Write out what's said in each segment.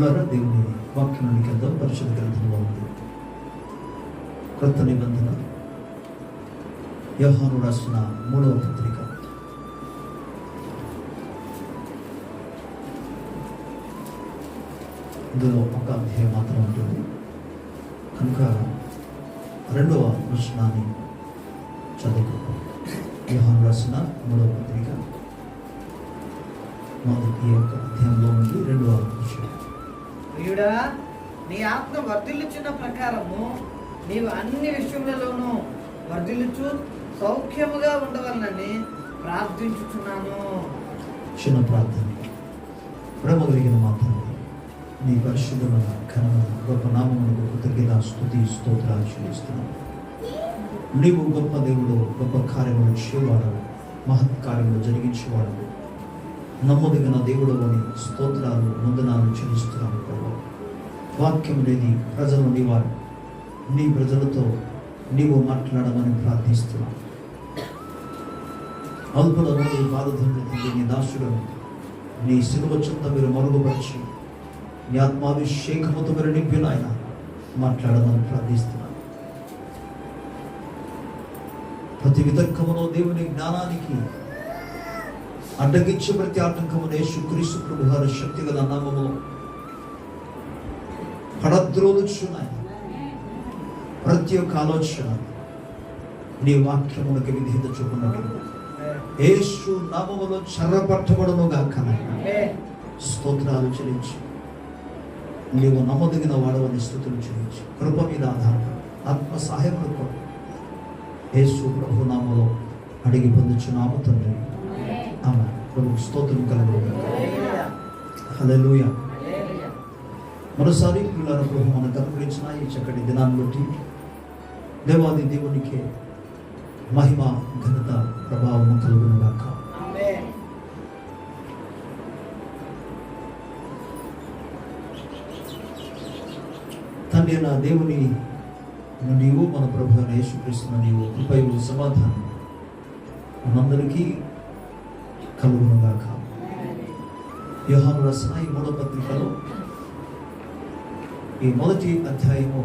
ద్వారా దేవుని వాక్యానికి వెళ్దాం. పరిశుద్ధ గ్రంథంలో ఉంది క్రొత్త నిబంధన యోహాను రాసిన 3వ పత్రిక ఇందులో ఒక అధ్యాయం మాత్రం ఉంటుంది కనుక 2వ వచనాన్ని చదువుకుంటాం. యోహాను రాసిన 3వ పత్రిక మొదటి యొక్క అధ్యాయంలో నుండి 2వ వచనం. ప్రియుడా, నీ ఆత్మ వర్ధిల్లుచున్న ప్రకారము నీవు అన్ని విషయములలోనూ వర్ధిల్లుచు సౌఖ్యముగా ఉండవలనని ప్రార్థించుచున్నాను. చిన్న ప్రార్థన. ప్రేమ కలిగిన మాత్రం నీ పరిశుద్ధమైన ఘనమైన గొప్ప నామమునకు కృతజ్ఞత స్తుతి స్తోత్రాలు చెల్లిస్తున్నాను. నీవు గొప్ప దేవుడు, గొప్ప కార్యములు చేయవాడు, మహత్ కార్యములు జరిగించేవాడు, నమ్మదగిన దేవుడు అని స్తోత్రాలు వందనాలు చెల్లిస్తున్నాను. ప్రభు వాక్యం లేని ప్రజలు నీవారు, నీ ప్రజలతో నీవు మాట్లాడమని ప్రార్థిస్తున్నాను. అల్పులను నీ బాధధనుడు నీ దాసులను నీ సిలువ చెంత మీరు మరుగుపరిచి నీ ఆత్మాభిషేకముతో మీరు నింపిన ఆయన మాట్లాడమని ప్రార్థిస్తున్నాను. ప్రతి వితర్కములో దేవుని జ్ఞానానికి అడ్డగించే ప్రతి ఆటంకమును యేసుక్రీస్తు ప్రభు వారి శక్తి గల నామములో పడద్రోలుచున్నాయి. ప్రతి ఒక్క ఆలోచన నీ వాక్యములకు విధేయత చూపునట్లు యేసు నామములో చెరపట్టబడును గాక. స్తోత్రాలు చెల్లించి నీవు నమ్మదగిన వాడవని స్తుతులు చెల్లించి కృప మీద ఆధారపడి ఆత్మ సహాయములకు యేసు ప్రభు నామములో అడిగి పొందుచున్నాము తండ్రి. ఆమె ప్రభు స్తోత్రం కలుగును. హల్లెలూయా. మరోసారి పిల్లల ప్రభు మనకు అనుగ్రహించిన ఈ చక్కటి దినాన్ని బట్టి దేవాది దేవునికి మహిమ ఘనత ప్రభావం కలుగును గాక. తండ్రి నా దేవుని నీవు మన ప్రభు యేసుక్రీస్తు నీవు కృపయు సమాధానం మనందరికీ కలుగును గాక. యోహాను రాసిన ఈ 3వ పత్రికలో ఈ మొదటి అధ్యాయము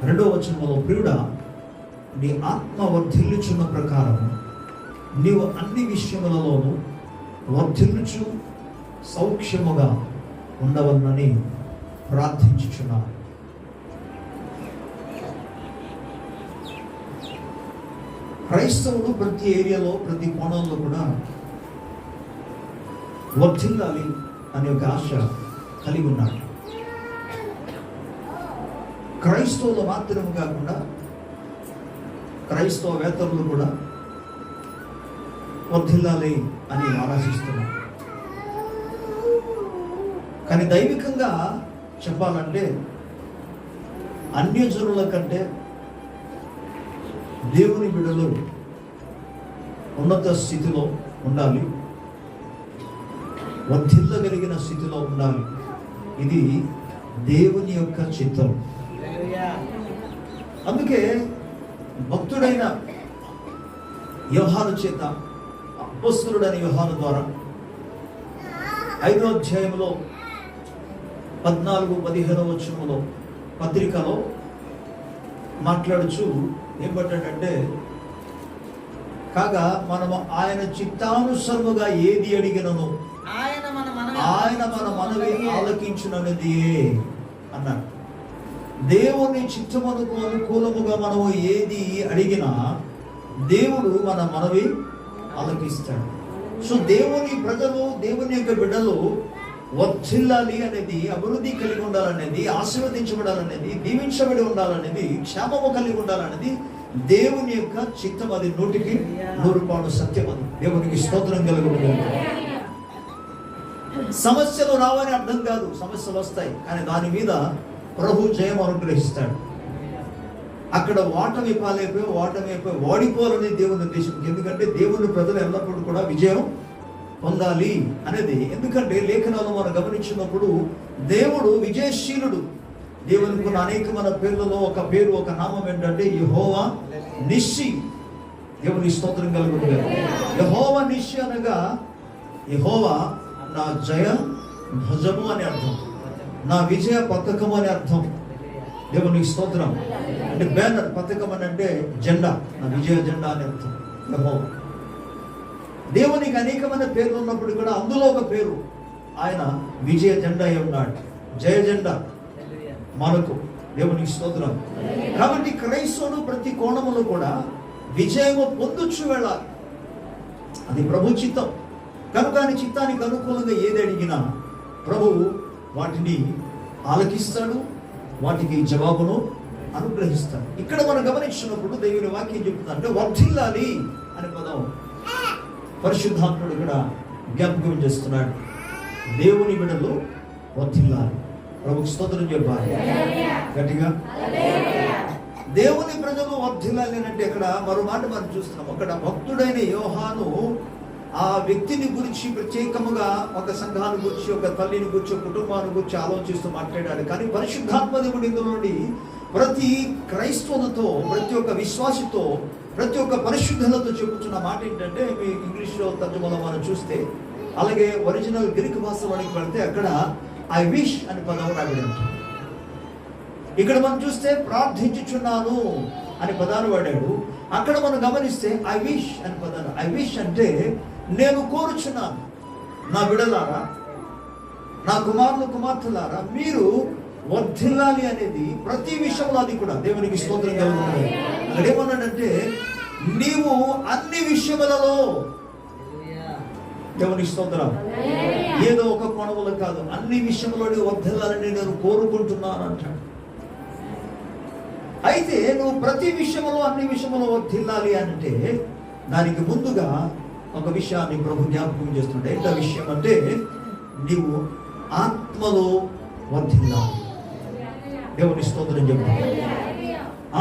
2వ వచనంలో, ప్రియుడా, నీ ఆత్మ వర్ధిల్లుచున్న ప్రకారం నీవు అన్ని విషయములలోనూ వర్ధిల్లుచు సౌఖ్యముగా ఉండవలనని ప్రార్థించుచున్నాను. క్రైస్తవులు ప్రతి ఏరియాలో ప్రతి కోణంలో కూడా వర్ధిల్లాలి అనే ఒక ఆశ కలిగి ఉన్నాడు. క్రైస్తవులు మాత్రమే కాకుండా క్రైస్తవేతరులు కూడా వర్ధిల్లాలి అని ఆలోచిస్తున్నారు. కానీ దైవికంగా చెప్పాలంటే అన్యజనుల కంటే దేవుని బిడ్డలు ఉన్నత స్థితిలో ఉండాలి, వర్ధిల్లగలిగిన స్థితిలో ఉండాలి. ఇది దేవుని యొక్క చిత్తం. అందుకే భక్తుడైన యోహాను చేత అపొస్తలుడైన యోహాను ద్వారా 5వ అధ్యాయంలో 14-15 వచనంలో పత్రికలో మాట్లాడుచు ఏమంటాడంటే, కాగా మనము ఆయన చిత్తానుసరముగా ఏది అడిగినను ఆయన మన మనవి ఆలకించునది అన్నాడు. దేవుని చిత్తమునకు అనుకూలముగా మనము ఏది అడిగినా దేవుడు మన మనవి ఆలకిస్తాడు. సో దేవుని ప్రజలు, దేవుని యొక్క బిడ్డలు వర్ధిల్లాలి అనేది, అభివృద్ధి కలిగి ఉండాలనేది, ఆశీర్వదించబడాలనేది, దీవించబడి ఉండాలనేది, క్షేమము కలిగి ఉండాలనేది దేవుని యొక్క చిత్తం. అది 100% సత్యం. అది దేవునికి స్తోత్రం కలుగును. సమస్యలు రావని అర్థం కాదు, సమస్యలు వస్తాయి, కానీ దాని మీద ప్రభు జయం అనుగ్రహిస్తాడు. అక్కడ ఓటమి పాలైపోయి ఓడిపోవాలని దేవుని ఉద్దేశం. ఎందుకంటే దేవుని ప్రజలు ఎల్లప్పుడూ కూడా విజయం పొందాలి అనేది. ఎందుకంటే లేఖనాలు మనం గమనించినప్పుడు దేవుడు విజయశీలుడు. దేవునికి ఉన్న అనేకమైన పేర్లలో ఒక పేరు, ఒక నామం ఏంటంటే యెహోవా నిస్సి. దేవుని స్తోత్రం కలుగును. యెహోవా నిస్సి అనగా యెహోవా నా జయ భుజము అని అర్థం. నా విజయ పథకం అని అర్థం. దేవునికి స్తోత్రం. అంటే బ్యానర్, పథకం అని అంటే జెండా, నా విజయ జెండా అని అర్థం. యెహోవా దేవునికి అనేకమైన పేర్లు ఉన్నప్పుడు కూడా అందులో ఒక పేరు ఆయన విజయ జెండా అయి ఉన్నాడు, జయ జెండా మనకు. దేవునికి స్తోత్రం. కాబట్టి క్రైస్తవుడు ప్రతి కోణములో కూడా విజయము పొందుచు వెళ్ళాలి. అది ప్రభు చిత్తం. కనుక ఆయన చిత్తానికి అనుకూలంగా ఏది అడిగినా ప్రభువు వాటిని ఆలకిస్తాడు, వాటికి జవాబును అనుగ్రహిస్తాడు. ఇక్కడ మనం గమనించినప్పుడు దేవుని వాక్యం చెప్తుందంటే వర్ధిల్లాలి అనే పదం పరిశుద్ధాత్ముడు ఇక్కడ జ్ఞాపకం చేస్తున్నాడు. దేవుని బిడ్డలు వర్ధిల్లాలి. ప్రభుకి స్తోత్రం చెప్పాలి గట్టిగా. దేవుని ప్రజలు వర్ధిల్లాలి అంటే ఇక్కడ మరో మాట మనం చూస్తున్నాం. అక్కడ భక్తుడైన యోహాను ఆ వ్యక్తిని గురించి ప్రత్యేకముగా ఒక సంఘాన్ని గురించి, ఒక తల్లిని గురించి, ఒక కుటుంబాన్ని గురించి ఆలోచిస్తూ మాట్లాడాడు. కానీ పరిశుద్ధాత్మ దేవుడు ఇందులోని ప్రతి క్రైస్తవులతో, ప్రతి ఒక్క విశ్వాసితో, ప్రతి ఒక్క పరిశుద్ధులతో చెబుతున్న మాట ఏంటంటే, మీ ఇంగ్లీష్లో తర్జుమలో మనం చూస్తే, అలాగే ఒరిజినల్ గ్రీక్ భాషలోనికి వెళ్తే అక్కడ ఐ విష్ అనే పదం రాబడి ఉంటుంది. ఇక్కడ మనం చూస్తే ప్రార్థించుచున్నాను అనే పదాన్ని వాడాడు. అక్కడ మనం గమనిస్తే ఐ విష్ అనే పదాన్ని, ఐ విష్ అంటే నేను కోరుచున్నాను, నా బిడ్డలారా, నా కుమారులు కుమార్తెలారా, మీరు వర్ధిల్లాలి అనేది ప్రతి విషయంలో. అది కూడా దేవునికి స్తోత్రం కలుగుతుంది. అక్కడ ఏమన్నాడంటే నీవు అన్ని విషయములలో, దేవునికి స్తోత్రం, ఏదో ఒక కోణములో కాదు, అన్ని విషయంలో వర్ధిల్లాలని నేను కోరుకుంటున్నాను అంటాడు. అయితే నువ్వు ప్రతి విషయంలో, అన్ని విషయంలో వర్ధిల్లాలి అంటే దానికి ముందుగా ఒక విషయాన్ని ప్రభు జ్ఞాపకం చేస్తుంటే, ఎంత విషయం అంటే నీవు ఆత్మలో వర్ధిల్లాలి. దేవుని స్తోత్రం చెప్పాలి.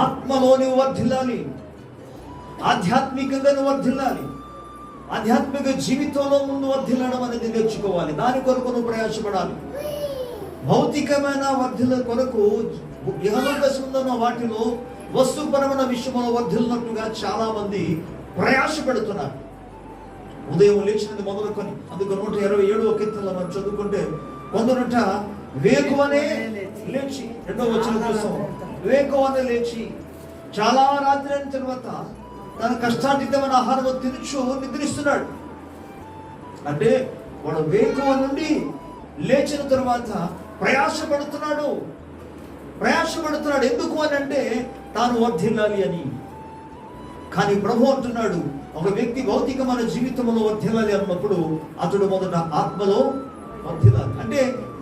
ఆత్మలో నువ్వు వర్ధిల్లాలి, ఆధ్యాత్మికంగా నువ్వు వర్ధిల్లాలి, ఆధ్యాత్మిక జీవితంలో ముందు వర్ధిల్లడం అనేది నేర్చుకోవాలి. దాని కొరకు నువ్వు ప్రయాసపడాలి. భౌతికమైన వర్ధిల్ల కొరకు ఇహలోక సంబంధమైన వాటిలో, వస్తుపరమైన విషయంలో వర్ధిల్లినట్టుగా చాలా మంది ప్రయాసపడుతున్నారు. ఉదయం లేచినది మొదలుకొని, అందుకు 127వ కీర్తనలో మనం చదువుకుంటే, కొందరుట వేకువనే లేచి, రెండవ వచనం చూస్తాం, వేకువనే లేచి చాలా రాత్రి అయిన తర్వాత తన కష్టార్జితమైన ఆహారం తినుచు నిద్రిస్తున్నాడు. అంటే వాడు వేకువ నుండి లేచిన తర్వాత ప్రయాసపడుతున్నాడు. ఎందుకు అని అంటే తాను వర్ధిల్లాలి అని. కానీ ప్రభు అంటున్నాడు, ఒక వ్యక్తి భౌతికమైన జీవితంలో వర్ధిల్లాలి అన్నప్పుడు అతడు మొదట ఆత్మలో వర్ధిల్లాలి. అంటే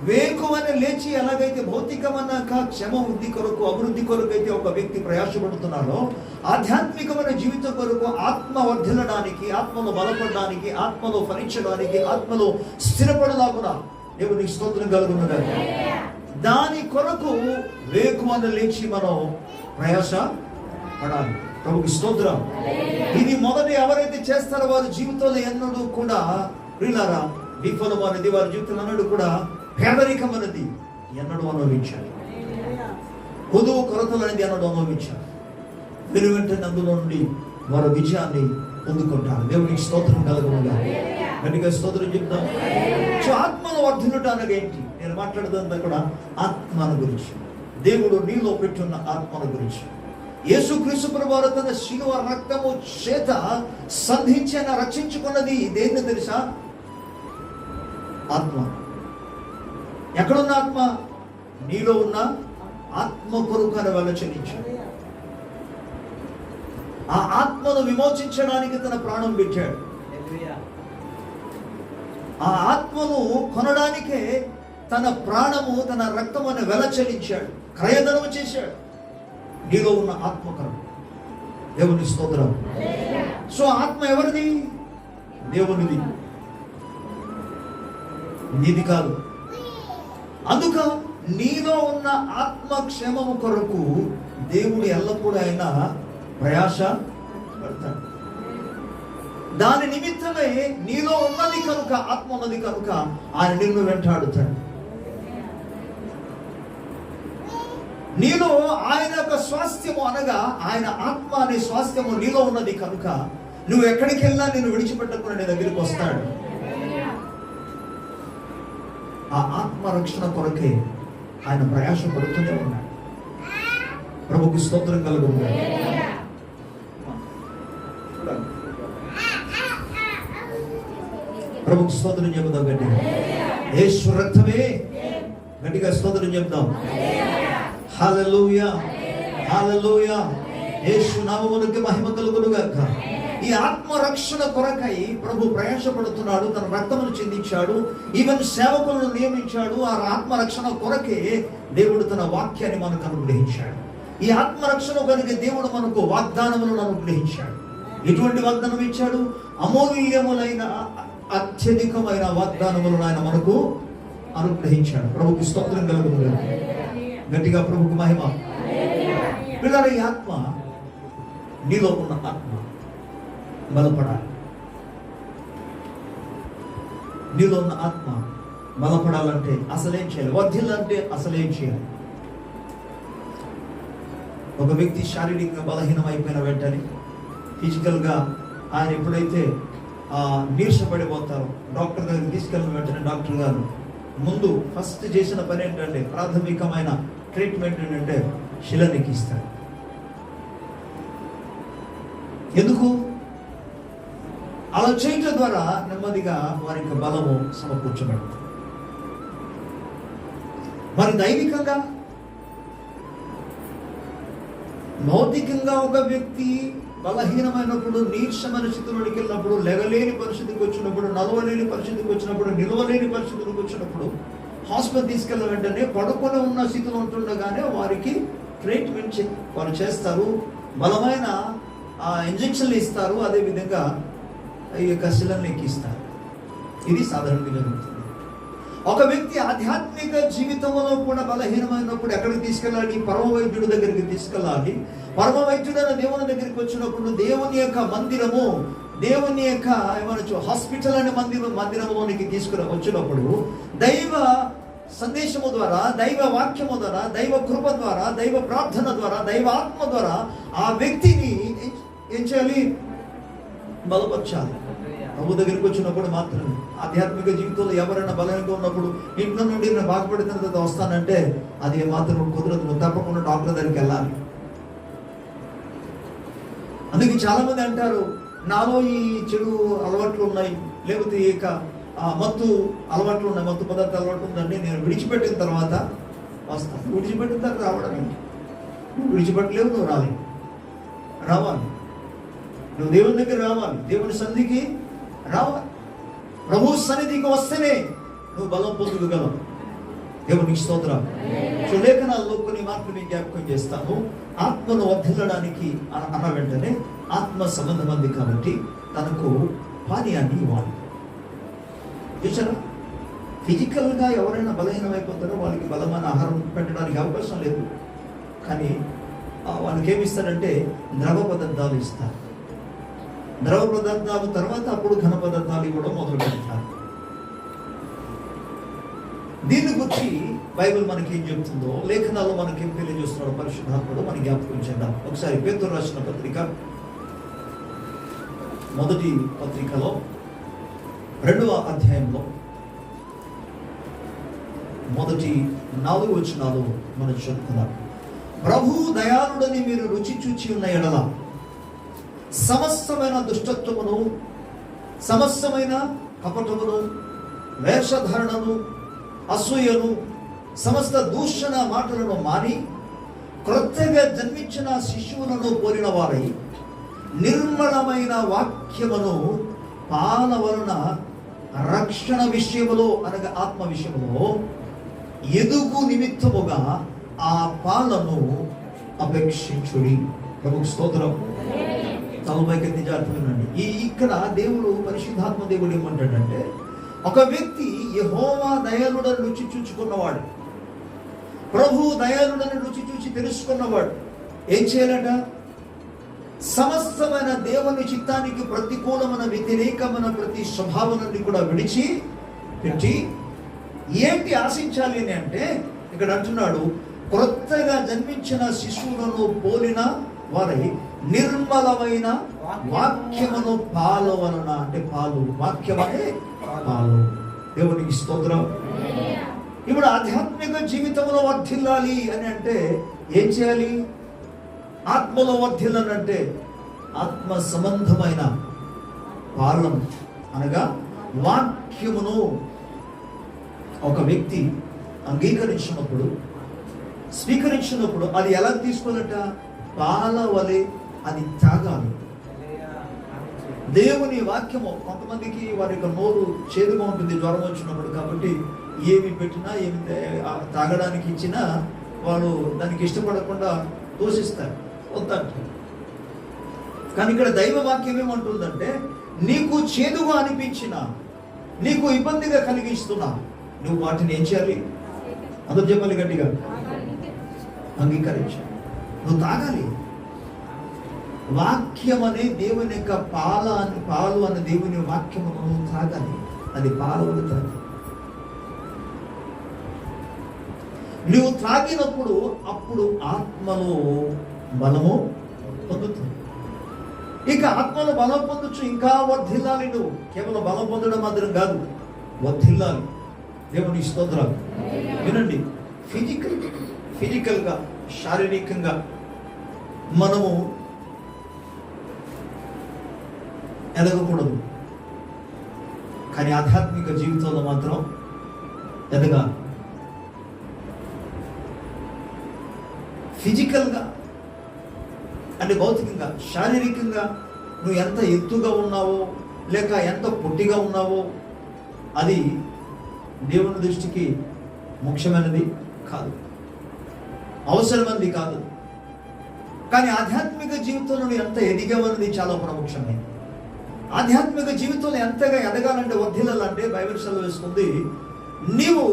వేకువని లేచి ఎలాగైతే భౌతికమైన క్షమ వృద్ధి కొరకు, అభివృద్ధి కొరకు అయితే ఒక వ్యక్తి ప్రయాసపడుతున్నాడో, ఆధ్యాత్మికమైన జీవితం కొరకు ఆత్మ వర్ధిల్లడానికి, ఆత్మలో బలపడడానికి, ఆత్మలో ఫలించడానికి, ఆత్మలో స్థిరపడలాగున దేవునికి స్తోత్రం కలుగునుగాక. దాని కొరకు వేకువని లేచి మనం ప్రయాస పడాలి. ప్రభుకి స్తోత్రం. ఇది మొదట ఎవరైతే చేస్తారో వారి జీవితంలో ఎన్నడూ కూడా ప్రియులారా విఫలం అనేది, వారి జీవితంలో ఎన్నడూ కూడా పేదరికం అనేది ఎన్నడూ అనుభవించాలి, కొదువు కొరతలు అనేది ఎన్నడూ అనుభవించాలి. వీరు వెంటనే అందులో నుండి వారు విజయాన్ని పొందుకుంటారు. దేవునికి స్తోత్రం కలుగునుగా. గట్టిగా స్తోత్రం చెప్తాం. సో ఆత్మను వర్ధిల్లుట అనగా ఏంటి? నేను మాట్లాడుతున్నా కూడా ఆత్మను గురించి, దేవుడు నీలో పెట్టున్న ఆత్మను గురించి. యేసుక్రీస్తు ప్రభువారు తన శిలువ రక్తము చేత సంధించి రక్షించుకున్నది దేన్ని తెలుసా? ఆత్మ. ఎక్కడున్న ఆత్మ? నీలో ఉన్న ఆత్మ కొరకు అని వెల్లచరించాడు. ఆ ఆత్మను విమోచించడానికి తన ప్రాణం పెట్టాడు. ఆ ఆత్మను కొనడానికే తన ప్రాణము, తన రక్తం అని వెలచలించాడు, క్రయధనము చేశాడు. నీలో ఉన్న ఆత్మకరం. దేవుని స్తోత్రం. సో ఆత్మ ఎవరిది? దేవునిది, నీది కాదు. అందుక నీలో ఉన్న ఆత్మక్షేమము కొరకు దేవుడు ఎల్లప్పుడూ ఆయన ప్రయాస పడతాడు. దాని నిమిత్తమే నీలో ఉన్నది కనుక, ఆత్మ ఉన్నది కనుక ఆయన నిన్ను వెంటాడుతాడు. నీలో ఆయన యొక్క స్వాస్థ్యము అనగా ఆయన ఆత్మ అనే స్వాస్థ్యము నీలో ఉన్నది కనుక నువ్వు ఎక్కడికి వెళ్ళినా నిన్ను విడిచిపెట్టకుండా నీ దగ్గరికి వస్తాడు. ఆ ఆత్మ రక్షణ కొరకే ఆయన ప్రయాసపడుతూనే ఉన్నాడు. ప్రభుకి స్తోత్రం కలుగుతుంది. ప్రభుకి స్తోత్రం చెబుదాం గట్టిగా. యేసు రక్తమే, గట్టిగా స్తోత్రం చెప్దాం. హల్లెలూయా, హల్లెలూయా. యేసు నామమునకు మహిమ కలుగును గాక. ఈ ఆత్మరక్షణ కొరకై ప్రభు ప్రయాసపడుతున్నాడు. తన రక్తమును చిందించాడు. ఈవెన్ సేవకులను నియమించాడు. ఆ ఆత్మరక్షణ కొరకే దేవుడు తన వాక్యాన్ని మనకు అనుగ్రహించాడు. ఈ ఆత్మరక్షణ కనుక దేవుడు మనకు వాగ్దానములను అనుగ్రహించాడు. ఎటువంటి వాగ్దానం ఇచ్చాడు? అమూల్యములైన అత్యధికమైన వాగ్దానములను ఆయన మనకు అనుగ్రహించాడు. ప్రభుకి స్తోత్రం కలుగును. గట్టిగా ప్రభుకు మహిమ. పిల్లల, ఈ ఆత్మ, నీలో ఉన్న ఆత్మ బలపడాలి. నీలో ఉన్న ఆత్మ బలపడాలంటే అసలేం చేయాలి? వర్ధిల్లంటే అసలేం చేయాలి? ఒక వ్యక్తి శారీరకంగా బలహీనం అయిపోయిన వెంటనే, ఫిజికల్గా ఆయన ఎప్పుడైతే నీరసపడిపోతారో డాక్టర్ దగ్గరికి తీసుకెళ్ళిన వెంటనే డాక్టర్ గారు ముందు ఫస్ట్ చేసిన పని ఏంటంటే, ప్రాథమికమైన ట్రీట్మెంట్ ఏంటంటే శిలనెక్కిస్తారు. ఎందుకు? అలా చేయటం ద్వారా నెమ్మదిగా వారికి బలము సమకూర్చబడుతుంది. మరి దైవికంగా, భౌతికంగా ఒక వ్యక్తి బలహీనమైనప్పుడు, నీరసమైన స్థితిలోకి వెళ్ళినప్పుడు, లెగలేని పరిస్థితికి వచ్చినప్పుడు, నలవలేని పరిస్థితికి వచ్చినప్పుడు, నిలవలేని పరిస్థితికి వచ్చినప్పుడు హాస్పిటల్ తీసుకెళ్ళిన వెంటనే పడుకొని ఉన్న స్థితిలో ఉంటుండగానే వారికి ట్రీట్మెంట్ వారు చేస్తారు. బలమైన ఇంజెక్షన్లు ఇస్తారు. అదేవిధంగా ఈ యొక్క శిలను ఎక్కిస్తారు. ఇది సాధారణంగా జరుగుతుంది. ఒక వ్యక్తి ఆధ్యాత్మిక జీవితంలో కూడా బలహీనమైనప్పుడు ఎక్కడికి తీసుకెళ్ళాలి? పరమ వైద్యుడి దగ్గరికి తీసుకెళ్ళాలి. పరమ వైద్యుడైన దేవుని దగ్గరికి వచ్చినప్పుడు దేవుని యొక్క మందిరము, దేవుని యొక్క ఏమనొచ్చు హాస్పిటల్ అనే మందిరంలోనికి తీసుకుని వచ్చినప్పుడు దైవ సందేశము ద్వారా, దైవ వాక్యము ద్వారా, దైవ కృప ద్వారా, దైవ ప్రార్థన ద్వారా, దైవ ఆత్మ ద్వారా ఆ వ్యక్తిని ఏం చేయాలి? బలపరచాలి. ప్రభు దగ్గరికి వచ్చినప్పుడు మాత్రమే. ఆధ్యాత్మిక జీవితంలో ఎవరైనా బలంగా ఉన్నప్పుడు ఇంట్లో నుండి నేను బాగుపడిన తర్వాత వస్తానంటే అది మాత్రం కుదరదు. నువ్వు తప్పకుండా డాక్టర్ దగ్గరికి వెళ్ళాలి. అందుకే చాలా మంది అంటారు, నాలో ఈ చెడు అలవాట్లు ఉన్నాయి, లేకపోతే ఇక మత్తు అలవాట్లు ఉన్నాయి, మత్తు పదార్థ అలవాటు ఉందండి, నేను విడిచిపెట్టిన తర్వాత వస్తాను. విడిచిపెట్టిన తర్వాత రావడం ఏంటి? నువ్వు విడిచిపెట్టలేవు, నువ్వు రావాలి. నువ్వు దేవుని దగ్గర రావాలి, దేవుని సన్నిధికి రావాలి. ప్రభు సన్నిధికి వస్తేనే నువ్వు బలం పొందుకోగలవు. దేవునికి స్తోత్రం. లేఖనాల్లో కొన్ని మాటలు మీకు జ్ఞాపకం చేస్తాను. ఆత్మను వర్ధిల్లడానికి అన్న వెంటనే ఆత్మ సంబంధమంది కాబట్టి తనకు పానీయాన్ని ఇవ్వాలి. చూసారా? ఫిజికల్గా ఎవరైనా బలహీనమైపోతారో వాళ్ళకి బలమైన ఆహారం పెట్టడానికి అవకాశం లేదు. కానీ వాళ్ళకి ఏమి ఇస్తారంటే ద్రవ పదార్థాలు ఇస్తారు. ద్రవ పదార్థాలు తర్వాత అప్పుడు ఘన పదార్థాలు ఇవ్వడం మొదలు పెడతారు. దీన్ని గురించి బైబిల్ మనకి ఏం చెప్తుందో, లేఖనాల్లో మనకి ఏం తెలియజేస్తున్నాడో పరిశుద్ధాత్ముడు మనకి జ్ఞాపకం చేద్దాం. ఒకసారి పేతురు రాసిన పత్రిక, మొదటి పత్రికలో 2వ అధ్యాయంలో మొదటి 4 వచనాలు మనం చెప్తున్నాం. ప్రభు దయాళుడని మీరు రుచి చూచి ఉన్న ఎడల సమస్తమైన దుష్టత్వమును, సమస్తమైన కపటమును, వేషధారణను, అసూయను, సమస్త దూషణ మాటలను మాని క్రొత్తగా జన్మించిన శిశువులను పోలిన వారై నిర్మలమైన వాక్యమును పాల వలన రక్షణ విషయములో అనగా ఆత్మ విషయములో ఎదుగు నిమిత్తముగా ఆ పాలను అపేక్షించుడి. ప్రభుకు స్తోత్రం. తలపైకి జాగ్రత్తగానండి. ఇక్కడ దేవుడు, పరిశుద్ధాత్మ దేవుడు ఏమంటాడంటే, ఒక వ్యక్తి యెహోవా దయాళుడని రుచి చూచుకున్నవాడు, ప్రభు దయాళుడని రుచి చూచి తెలుసుకున్నవాడు ఏం చేయాలట? సమస్తమైన దేవుని చిత్తానికి ప్రతికూలమైన, వ్యతిరేకమైన ప్రతి స్వభావాన్ని కూడా విడిచి పెట్టి ఏంటి ఆశించాలి అని అంటే, ఇక్కడ అంటున్నాడు, క్రొత్తగా జన్మించిన శిశువులను పోలిన వారై నిర్మలమైన వాక్యమును పాల వలన, అంటే పాలు, వాక్యమనే పాలు. దేవునికి స్తోత్రం. ఇప్పుడు ఆధ్యాత్మిక జీవితంలో వర్ధిల్లాలి అని అంటే ఏం చేయాలి? ఆత్మలో వర్ధిల్లాలంటే ఆత్మ సంబంధమైన పాలన అనగా వాక్యమును ఒక వ్యక్తి అంగీకరించినప్పుడు, స్వీకరించినప్పుడు అది ఎలా తీసుకోవాలట? పాల వలె అది తాగాలి. దేవుని వాక్యము, కొంతమందికి వారి యొక్క నోరు చేదుగా ఉంటుంది జ్వరం వచ్చినప్పుడు, కాబట్టి ఏమి పెట్టినా ఏమి తాగడానికి ఇచ్చినా వాళ్ళు దానికి ఇష్టపడకుండా తోసిస్తారు, వద్దంటారు. కానీ ఇక్కడ దైవ వాక్యం ఏమంటుందంటే, నీకు చేదుగా అనిపించిన, నీకు ఇబ్బందిగా కలిగిస్తున్నా, నువ్వు వాటిని ఏం చేయాలి? అందరూ చెప్పాలి గట్టిగా, అంగీకరించాలి. నువ్వు తాగాలి. వాక్యం అనే దేవుని యొక్క పాలు అనే దేవుని వాక్యము నువ్వు తాగాలి. అది పాలు తాగాలి. నువ్వు త్రాగినప్పుడు అప్పుడు ఆత్మలో బలము పొందుతుంది. ఇక ఆత్మలో బలం పొందొచ్చు, ఇంకా వర్ధిల్లాలి. నువ్వు కేవలం బలం పొందడం మాత్రం కాదు, వర్ధిల్లాలి. దేవుని స్తోత్రాలు. వినండి, ఫిజికల్గా శారీరకంగా మనము ఎదగకూడదు, కానీ ఆధ్యాత్మిక జీవితంలో మాత్రం ఎదగాలి. ఫిజికల్గా అంటే భౌతికంగా, శారీరకంగా నువ్వు ఎంత ఎత్తుగా ఉన్నావో లేక ఎంత పొట్టిగా ఉన్నావో అది దేవుని దృష్టికి ముఖ్యమైనది కాదు, అవసరమైనది కాదు. కానీ ఆధ్యాత్మిక జీవితంలో నువ్వు ఎంత ఎదిగావన్నది చాలా ప్రాముఖ్యమైనది. ఆధ్యాత్మిక జీవితంలో ఎంతగా ఎదగాలంటే, వర్ధిల్లాలంటే బైబిల్ సెలవిస్తుంది, నీవు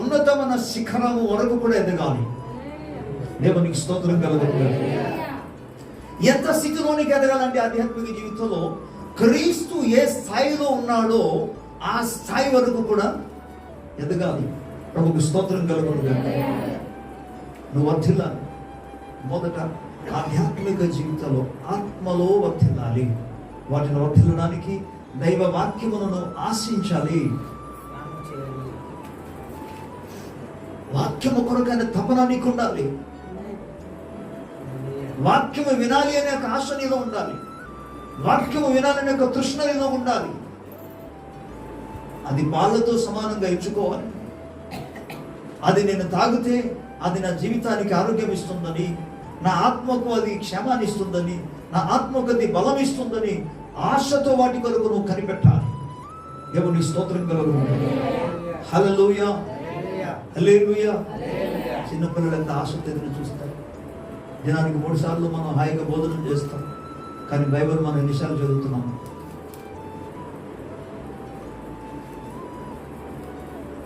ఉన్నతమైన శిఖరము వరకు కూడా ఎదగాలి. దేవునికి స్తోత్రం కలుగుతుంది. ఎంత స్థితిలోనికి ఎదగాలంటే ఆధ్యాత్మిక జీవితంలో క్రీస్తు ఏ స్థాయిలో ఉన్నాడో ఆ స్థాయి వరకు కూడా ఎదగాలి. ప్రభుకు స్తోత్రం కలుగుతుంది. నువ్వు వర్ధిల్లాలి. మొదట ఆధ్యాత్మిక జీవితంలో ఆత్మలో వర్ధిల్లాలి. వాటిని వర్ధిల్లడానికి దైవ వాక్యములను ఆశించాలి. వాక్యము కొరకైన తపన నీకు ఉండాలి. వాక్యము వినాలి అనే ఒక ఆశ నీలో ఉండాలి. వాక్యము వినాలనే ఒక తృష్ణ నీలో ఉండాలి. అది పాలతో సమానంగా ఇచ్చుకోవాలి. అది నేను తాగితే అది నా జీవితానికి ఆరోగ్యం ఇస్తుందని, నా ఆత్మకు అది క్షేమాన్ని ఇస్తుందని, నా ఆత్మకు అది బలం ఇస్తుందని ఆశతో వాటి కొరకు నువ్వు కనిపెట్టాలి. దేవుని స్తోత్రం కలుగుతుంది. హల్లెలూయా, హల్లెలూయా. చిన్నపిల్లలు ఎంత ఆసక్తి ఎదురు చూస్తారు. దినానికి 3 సార్లు మనం హాయిగా బోధన చేస్తాం, కానీ బైబిల్ మనం ఎన్నిసార్లు చదువుతున్నాము?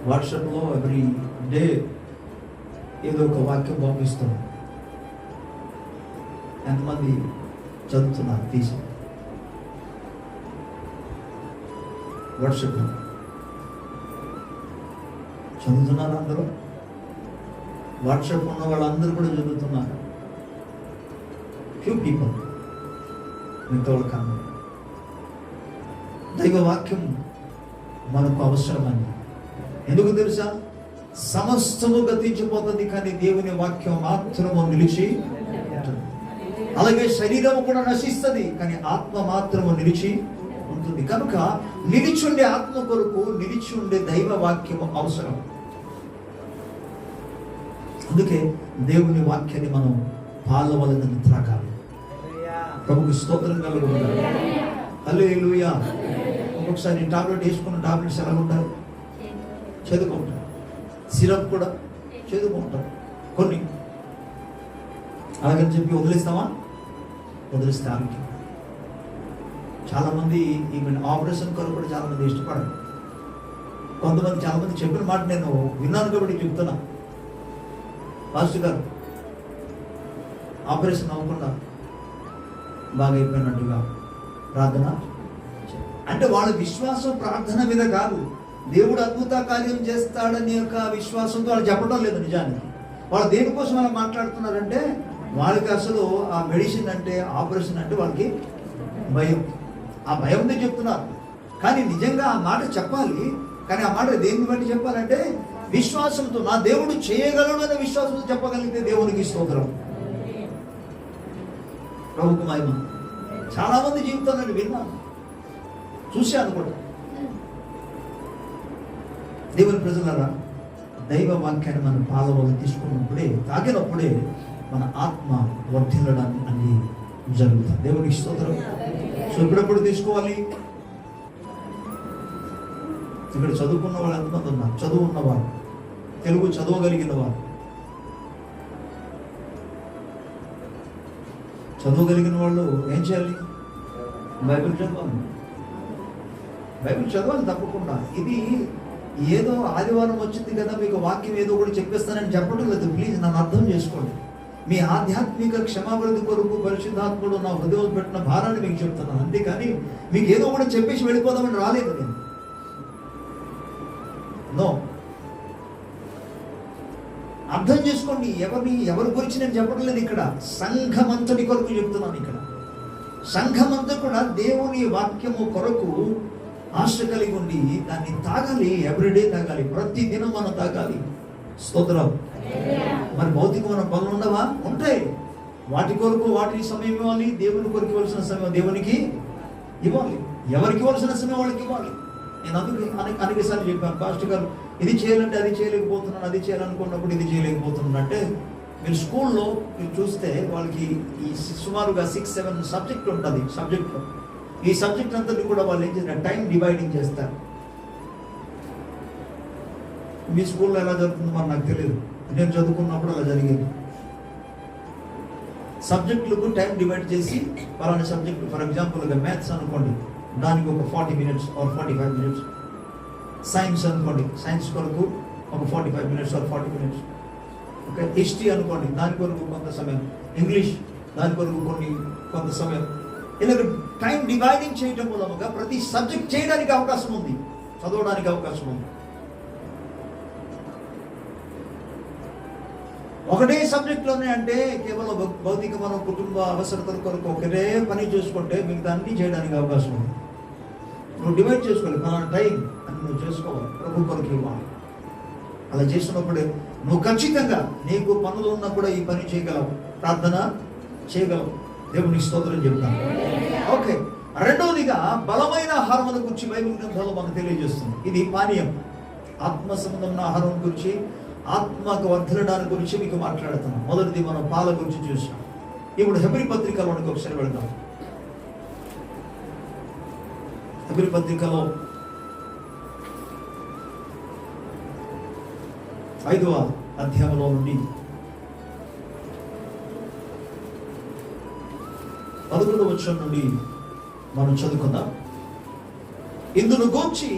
వాట్సాప్లో ఎవ్రీ డే ఏదో ఒక వాక్యం పంపిస్తాం. ఎంతమంది చదువుతున్నారు? తీసి వాట్సాప్లో చదువుతున్నారు అందరూ. వాట్సాప్ ఉన్న వాళ్ళందరూ కూడా చదువుతున్నారు. ఫ్యూ పీపుల్, మిగతా వాళ్ళు కాదు. దైవ వాక్యం మనకు అవసరమని ఎందుకు తెలుసా? సమస్తము గతించిపోతుంది, కానీ దేవుని వాక్యం మాత్రము నిలిచి ఉంటుంది. అలాగే శరీరము కూడా నశిస్తుంది, కానీ ఆత్మ మాత్రము నిలిచి ఉంటుంది. కనుక నిలిచి ఉండే ఆత్మ కొరకు నిలిచి ఉండే దైవ వాక్యము అవసరం. అందుకే దేవుని వాక్యాన్ని మనం పాల వలన త్రాగాలి. ప్రభుకి స్తోత్రం కలుగుతుంది. హల్లెలూయా. ఒక్కొక్కసారి టాబ్లెట్ వేసుకున్న టాబ్లెట్స్ ఎలా ఉంటాయి? చదువుకుంటారు. సిరప్ కూడా చదువుకుంటారు కొన్ని. అలాగని చెప్పి వదిలేస్తామా? వదిలేస్తే ఆరోగ్యం. చాలామంది ఈవెన్ ఆపరేషన్ కొరకు కూడా చాలామంది ఇష్టపడరు. కొంతమంది చాలామంది చెప్పిన మాట నేను విన్నాను కాబట్టి చెప్తున్నా. పాస్టర్ గారు ఆపరేషన్ అవ్వకుండా బాగా అయిపోయినట్టుగా ప్రార్థన అంటే వాళ్ళ విశ్వాసం ప్రార్థన మీద కాదు, దేవుడు అద్భుత కార్యం చేస్తాడని యొక్క విశ్వాసంతో వాళ్ళు చెప్పడం లేదు. నిజానికి వాళ్ళు దేనికోసం అలా మాట్లాడుతున్నారంటే, వాళ్ళకి అసలు ఆ మెడిసిన్ అంటే, ఆపరేషన్ అంటే వాళ్ళకి భయం. ఆ భయంతో చెప్తున్నారు. కానీ నిజంగా ఆ మాట చెప్పాలి. కానీ ఆ మాట దేన్ని బట్టి చెప్పాలంటే, విశ్వాసంతో నా దేవుడు చేయగలడు అనే విశ్వాసంతో చెప్పగలిగితే దేవునికి స్తోత్రం. ప్రభుకు మహిమ. చాలా మంది జీవితాలు నేను విన్నాను, చూశాను కూడా. దేవుని ప్రజలారా, దైవ వాక్యాన్ని మన పాలవలు తీసుకున్నప్పుడే, తాగినప్పుడే మన ఆత్మ వర్ధిల్లడానికి అన్ని జరుగుతుంది. దేవునికి స్తోత్రం. సో ఎప్పుడెప్పుడు తీసుకోవాలి? ఇక్కడ చదువుకున్న వాళ్ళు ఎంతమంది ఉన్నారు? చదువు ఉన్నవారు, తెలుగు చదవగలిగిన వారు, చదవగలిగిన వాళ్ళు ఏం చేయాలి? బైబిల్ చదవాలి. బైబిల్ చదవాలి తప్పకుండా. ఇది ఏదో ఆదివారం వచ్చింది కదా మీకు వాక్యం ఏదో కూడా చెప్పేస్తానని చెప్పడం లేదు. ప్లీజ్ నన్ను అర్థం చేసుకోండి. మీ ఆధ్యాత్మిక క్షమాభివృద్ధి కొరకు పరిశుద్ధాత్ముడు నా హృదయం పెట్టిన భారాన్ని మీకు చెప్తున్నాను, అంతేకాని మీకు ఏదో కూడా చెప్పేసి వెళ్ళిపోదామని రాలేదు నేను. నో, అర్థం చేసుకోండి. ఎవరి గురించి నేను చెప్పడం లేదు ఇక్కడ, సంఘమంతటి కొరకు చెప్తున్నాను. ఇక్కడ సంఘమంతా కూడా దేవుని వాక్యము కొరకు ఆశ కలిగి ఉండి దాన్ని తాగాలి. ఎవ్రీడే తాగాలి, ప్రతి దినం మనం తాగాలి. స్తోత్రం. మరి భౌతికమైన పనులు ఉండవా? ఉంటాయి. వాటి కొరకు వాటికి సమయం ఇవ్వాలి. దేవుని కొరకు ఇవ్వాల్సిన సమయం దేవునికి ఇవ్వాలి. ఎవరికి ఇవ్వాల్సిన సమయం వాళ్ళకి ఇవ్వాలి. నేను అందుకు అనేకసార్లు చెప్పాను, పాస్టర్ గారు ఇది చేయాలంటే అది చేయలేకపోతున్నాను, అది చేయాలనుకున్నప్పుడు ఇది చేయలేకపోతున్నాను అంటే, మీరు స్కూల్లో మీరు చూస్తే వాళ్ళకి ఈ సుమారుగా 6-7 సబ్జెక్ట్ ఉంటుంది. సబ్జెక్ట్లో ఈ సబ్జెక్ట్ అంతా కూడా వాళ్ళు ఏం చేస్తారు, టైం డివైడింగ్ చేస్తారు. మీ స్కూల్లో ఎలా జరుగుతుందో మరి నాకు తెలియదు, నేను చదువుకున్నప్పుడు అలా జరిగేది. సబ్జెక్టులకు టైం డివైడ్ చేసి పలానా సబ్జెక్ట్, ఫర్ ఎగ్జాంపుల్గా మ్యాథ్స్ అనుకోండి, దానికి ఒక 40 minutes ఆర్ 45 minutes. సైన్స్ అనుకోండి, సైన్స్ కొరకు ఒక 45 minutes or 40 minutes. Okay, history అనుకోండి, దాని కొరకు కొంత సమయం. ఇంగ్లీష్ దాని కొరకు కొంత సమయం. ఇలాగ టైం డివైడింగ్ చేయడం మూలముగా ప్రతి సబ్జెక్ట్ చేయడానికి అవకాశం ఉంది, చదవడానికి అవకాశం ఉంది. ఒకటే సబ్జెక్ట్లోనే అంటే కేవలం భౌతికమైన కుటుంబ అవసరతల కొరకు ఒకటే పని చూసుకుంటే మిగతా అన్ని చేయడానికి అవకాశం ఉంది. నువ్వు డివైడ్ చేసుకోవాలి, ఫలానా టైం అని నువ్వు చేసుకోవాలి, ప్రభు కొరకు ఇవ్వాలి. అలా చేసినప్పుడే నువ్వు ఖచ్చితంగా నీకు పనులు ఉన్నా కూడా ఈ పని చేయగలవు, ప్రార్థన చేయగలవు. దేవునికి స్తోత్రం చెప్తాను. ఓకే, రెండవదిగా బలమైన ఆహారముల గురించి బైబిల్ గ్రంథంలో మనకు తెలియజేస్తుంది. ఇది పానీయం, ఆత్మ సంబంధమైన ఆహారం గురించి, ఆత్మకు వర్ధలడానికి గురించి మీకు మాట్లాడుతున్నాం. మొదటిది మనం పాల గురించి చూసాం. ఇప్పుడు హెబ్రీ పత్రికలోనికి ఒకసారి వెళ్దాం. హెబ్రీ పత్రికలో 5వ అధ్యాయంలో నుండి 11వ వచనం నుండి మనం చదువుకుందాం. ఇందును గూర్చి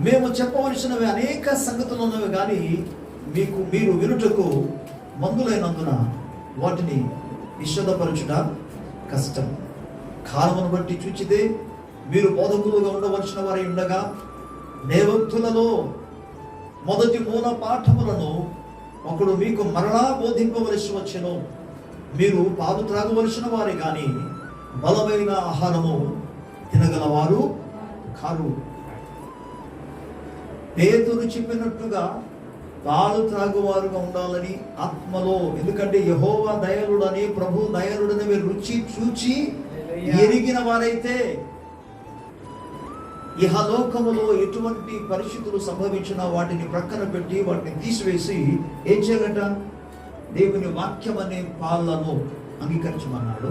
మేము చెప్పవలసినవి అనేక సంగతులు ఉన్నవి కానీ మీరు వినుటకు మందులైనందున వాటిని విశదపరచుట కష్టం. కాలమును బట్టి చూచితే మీరు బోధకులుగా ఉండవలసిన వారై ఉండగా దేవోక్తులలో మొదటి మూల పాఠములను ఒకడు మీకు మరలా బోధింపవలసి వచ్చెను. మీరు పాలు త్రాగవలసిన వారే కానీ బలమైన ఆహారము తినగలవారు కారు. పేతురు చెప్పినట్టుగా పాలు త్రాగువారుగా ఉండాలని ఆత్మలో, ఎందుకంటే యెహోవా దయాళుడని, ప్రభు దయాళుడని మీరు రుచి చూచి ఎరిగిన వారైతే ఇహలోకములో ఎటువంటి పరిస్థితులు సంభవించినా వాటిని ప్రక్కన పెట్టి వాటిని తీసివేసి ఏం చేయాలట? దేవుని వాక్యం అనే పాలను అంగీకరించమన్నాడు.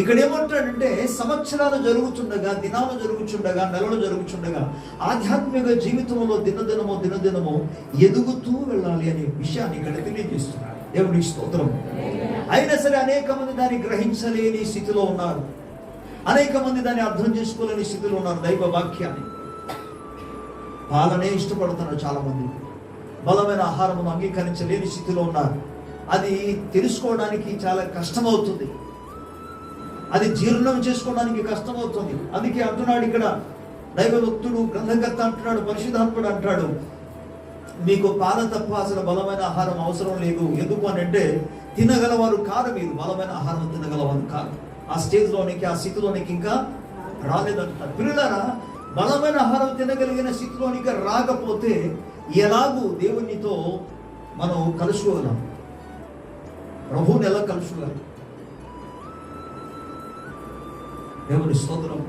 ఇక్కడ ఏమంటాడంటే, సంవత్సరాలు జరుగుతుండగా, దినాలు జరుగుతుండగా, నెలలు జరుగుతుండగా ఆధ్యాత్మిక జీవితంలో దినదినము ఎదుగుతూ వెళ్ళాలి అనే విషయాన్ని ఇక్కడ తెలియజేస్తున్నాడు. దేవుని స్తోత్రం. అయినా సరే అనేక మంది దాన్ని గ్రహించలేని స్థితిలో ఉన్నారు, అనేక మంది దాన్ని అర్థం చేసుకోలేని స్థితిలో ఉన్నారు. దైవ వాక్యాన్ని పాలనే ఇష్టపడుతున్నారు చాలా మంది, బలమైన ఆహారమును అంగీకరించలేని స్థితిలో ఉన్నారు. అది తెలుసుకోవడానికి చాలా కష్టమవుతుంది, అది జీర్ణం చేసుకోవడానికి కష్టమవుతుంది. అందుకే అంటున్నాడు ఇక్కడ దైవభక్తుడు, గ్రంథకర్త అంటున్నాడు, పరిశుద్ధాత్ముడు అంటాడు, మీకు పాల తప్ప అసలు బలమైన ఆహారం అవసరం లేదు. ఎందుకు అని అంటే తినగలవారు కాదు, మీరు బలమైన ఆహారం తినగలవారు కాదు. ఆ స్టేజ్లోనికి, ఆ స్థితిలోనికి ఇంకా రాలేదంటారు. పిల్లలారా, బలమైన ఆహారం తినగలిగిన స్థితిలోనికి రాకపోతే ఎలాగూ దేవునితో మనం కలుసుకోగలం? ప్రభువుని ఎలా కలుసుకోగలం? దేవుని స్తోత్రం.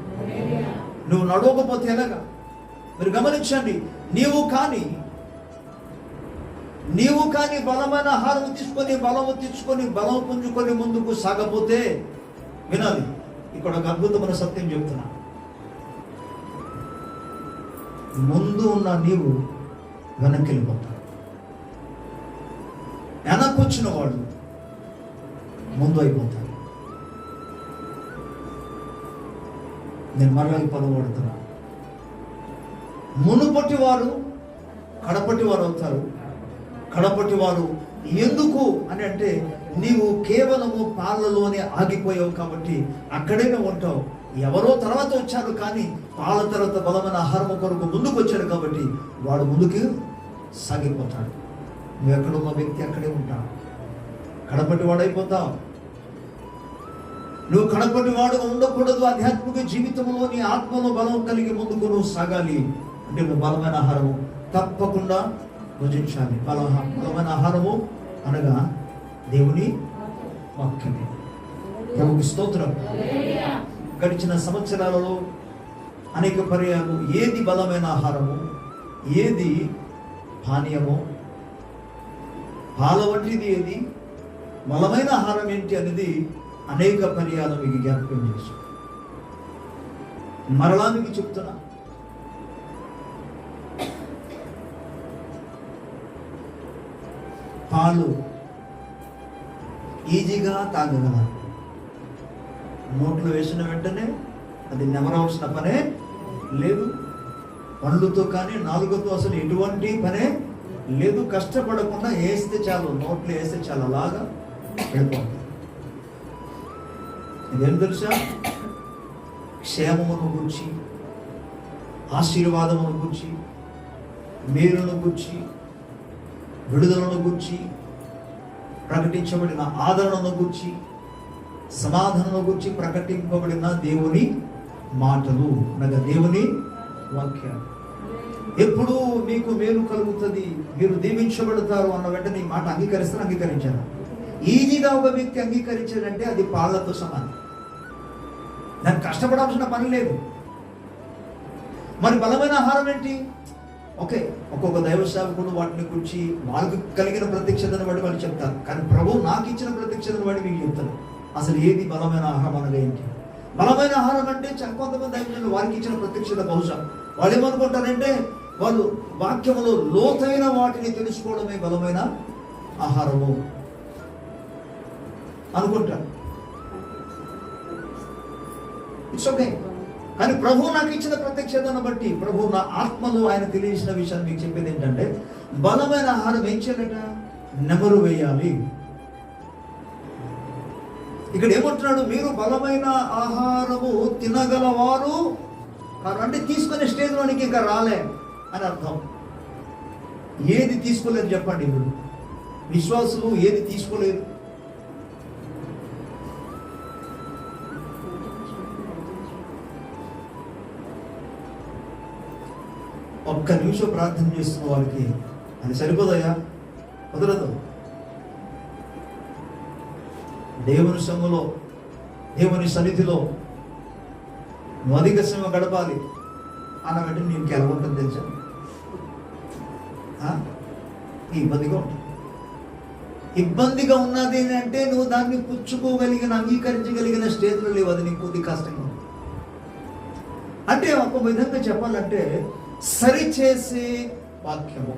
నువ్వు నడవకపోతే ఎలాగా? మీరు గమనించండి, నీవు కానీ బలమైన ఆహారం తీసుకొని బలం పుంజుకొని ముందుకు సాగపోతే, వినాలి, ఇక్కడ ఒక అద్భుతమైన సత్యం చెప్తున్నా. ముందు ఉన్న నీవు వెనక్కి వెళ్ళిపోతాడు. వెనక్కి వచ్చిన వాడు ముందు అయిపోతాడు. నేను మరలా ఈ పదం వాడుతున్నా. మునుపటి వారు కడపటి వారు అవుతారు. కడపటి వారు ఎందుకు అని అంటే, నీవు కేవలము పాలలోనే ఆగిపోయావు కాబట్టి అక్కడే ఉంటావు. ఎవరో తర్వాత వచ్చారు, కానీ పాల తర్వాత బలమైన ఆహారం కొరకు ముందుకు వచ్చాడు కాబట్టి వాడు ముందుకు సాగిపోతాడు. నువ్వు ఎక్కడున్న వ్యక్తి అక్కడే ఉంటావు. కడపటి వాడైపోతావు. నువ్వు కడపటి వాడుగా ఉండకూడదు. ఆధ్యాత్మిక జీవితంలో నీ ఆత్మలో బలం కలిగి ముందుకు నువ్వు సాగాలి అంటే నువ్వు బలమైన ఆహారము తప్పకుండా భుజించాలి. బలమైన ఆహారము అనగా దేవుని వాక్యమే. ప్రభువుకి స్తోత్రం. గడిచిన సంవత్సరాలలో అనేక పర్యాలు ఏది బలమైన ఆహారము, ఏది పానీయము, పాల వంటిది ఏది, బలమైన ఆహారం ఏంటి అనేది అనేక పర్యాలు మీకు జ్ఞాపకం చేశాను. మరలా మీకు చెప్తున్నా, పాలు ఈజీగా తాగగల, నోట్లో వేసిన వెంటనే అది నెమరవలసిన పనే లేదు. పండ్లతో కానీ నాలుగుతో అసలు ఎటువంటి పనే లేదు. కష్టపడకుండా వేస్తే చాలు, నోట్లో వేస్తే చాలు, అలాగా వెళ్ళిపోతుంది. ఇదేం తెలుసా? క్షేమమును గురించి, ఆశీర్వాదమును గురించి, మేలును గురించి, విడుదలను గురించి, ప్రకటించబడిన ఆదరణను గురించి, సమాధానం గురించి ప్రకటింపబడిన దేవుని మాటలు అనగా దేవుని వాక్యాలు. ఎప్పుడు మీకు మేలు కలుగుతుంది, మీరు దీవించబడతారు అన్న వెంటనే ఈ మాట అంగీకరించారు. ఈజీగా ఒక వ్యక్తి అంగీకరించాడంటే అది పాలతో సమానం. దానికి కష్టపడాల్సిన పని లేదు. మరి బలమైన ఆహారం ఏంటి? ఓకే, ఒక్కొక్క దైవ సేవకుడు వాటిని గురించి వాళ్ళకి కలిగిన ప్రత్యక్షతను బట్టి వాళ్ళు చెప్తారు. కానీ ప్రభు నాకు ఇచ్చిన ప్రత్యక్షతను బట్టి మీకు చెప్తారు అసలు ఏది బలమైన ఆహారం అనగా ఏంటి. బలమైన ఆహారం అంటే కొంతమంది దైవజనులు వారికి ఇచ్చిన ప్రత్యక్షత బహుశా వాళ్ళు ఏమనుకుంటారంటే, వాళ్ళు వాక్యములో లోతైన వాటిని తెలుసుకోవడమే బలమైన ఆహారము అనుకుంటారు. It's okay. కానీ ప్రభు నాకు ఇచ్చిన ప్రత్యక్షతను బట్టి, ప్రభు నా ఆత్మలో ఆయన తెలియజేసిన విషయాన్ని మీకు చెప్పేది ఏంటంటే, బలమైన ఆహారం ఏం చేయాలట? నెమరు వేయాలి. ఇక్కడ ఏమంటున్నాడు? మీరు బలమైన ఆహారము తినగలవారు అంటే తీసుకునే స్టేజ్లోనికి ఇంకా రాలే అని అర్థం. ఏది తీసుకోలేదు చెప్పండి? ఇప్పుడు విశ్వాసులు ఏది తీసుకోలేదు? ఒక్క నిమిషం ప్రార్థన చేస్తున్న వారికి అది సరిపోదయ్యా, కుదరదు. దేవుని సొమ్ములో, దేవుని సన్నిధిలో నువ్వు అధిక శ్రమ గడపాలి అన్న వెంటనే నీకు ఎలా ఉంటుంది తెలుసా? ఇబ్బందిగా ఉంటుంది. ఇబ్బందిగా ఉన్నది అంటే నువ్వు దాన్ని పుచ్చుకోగలిగిన, అంగీకరించగలిగిన స్టేజ్లో లేవు. అది నీకు కొద్ది కష్టంగా ఉంది. అంటే ఒక విధంగా చెప్పాలంటే సరిచేసే వాక్యము,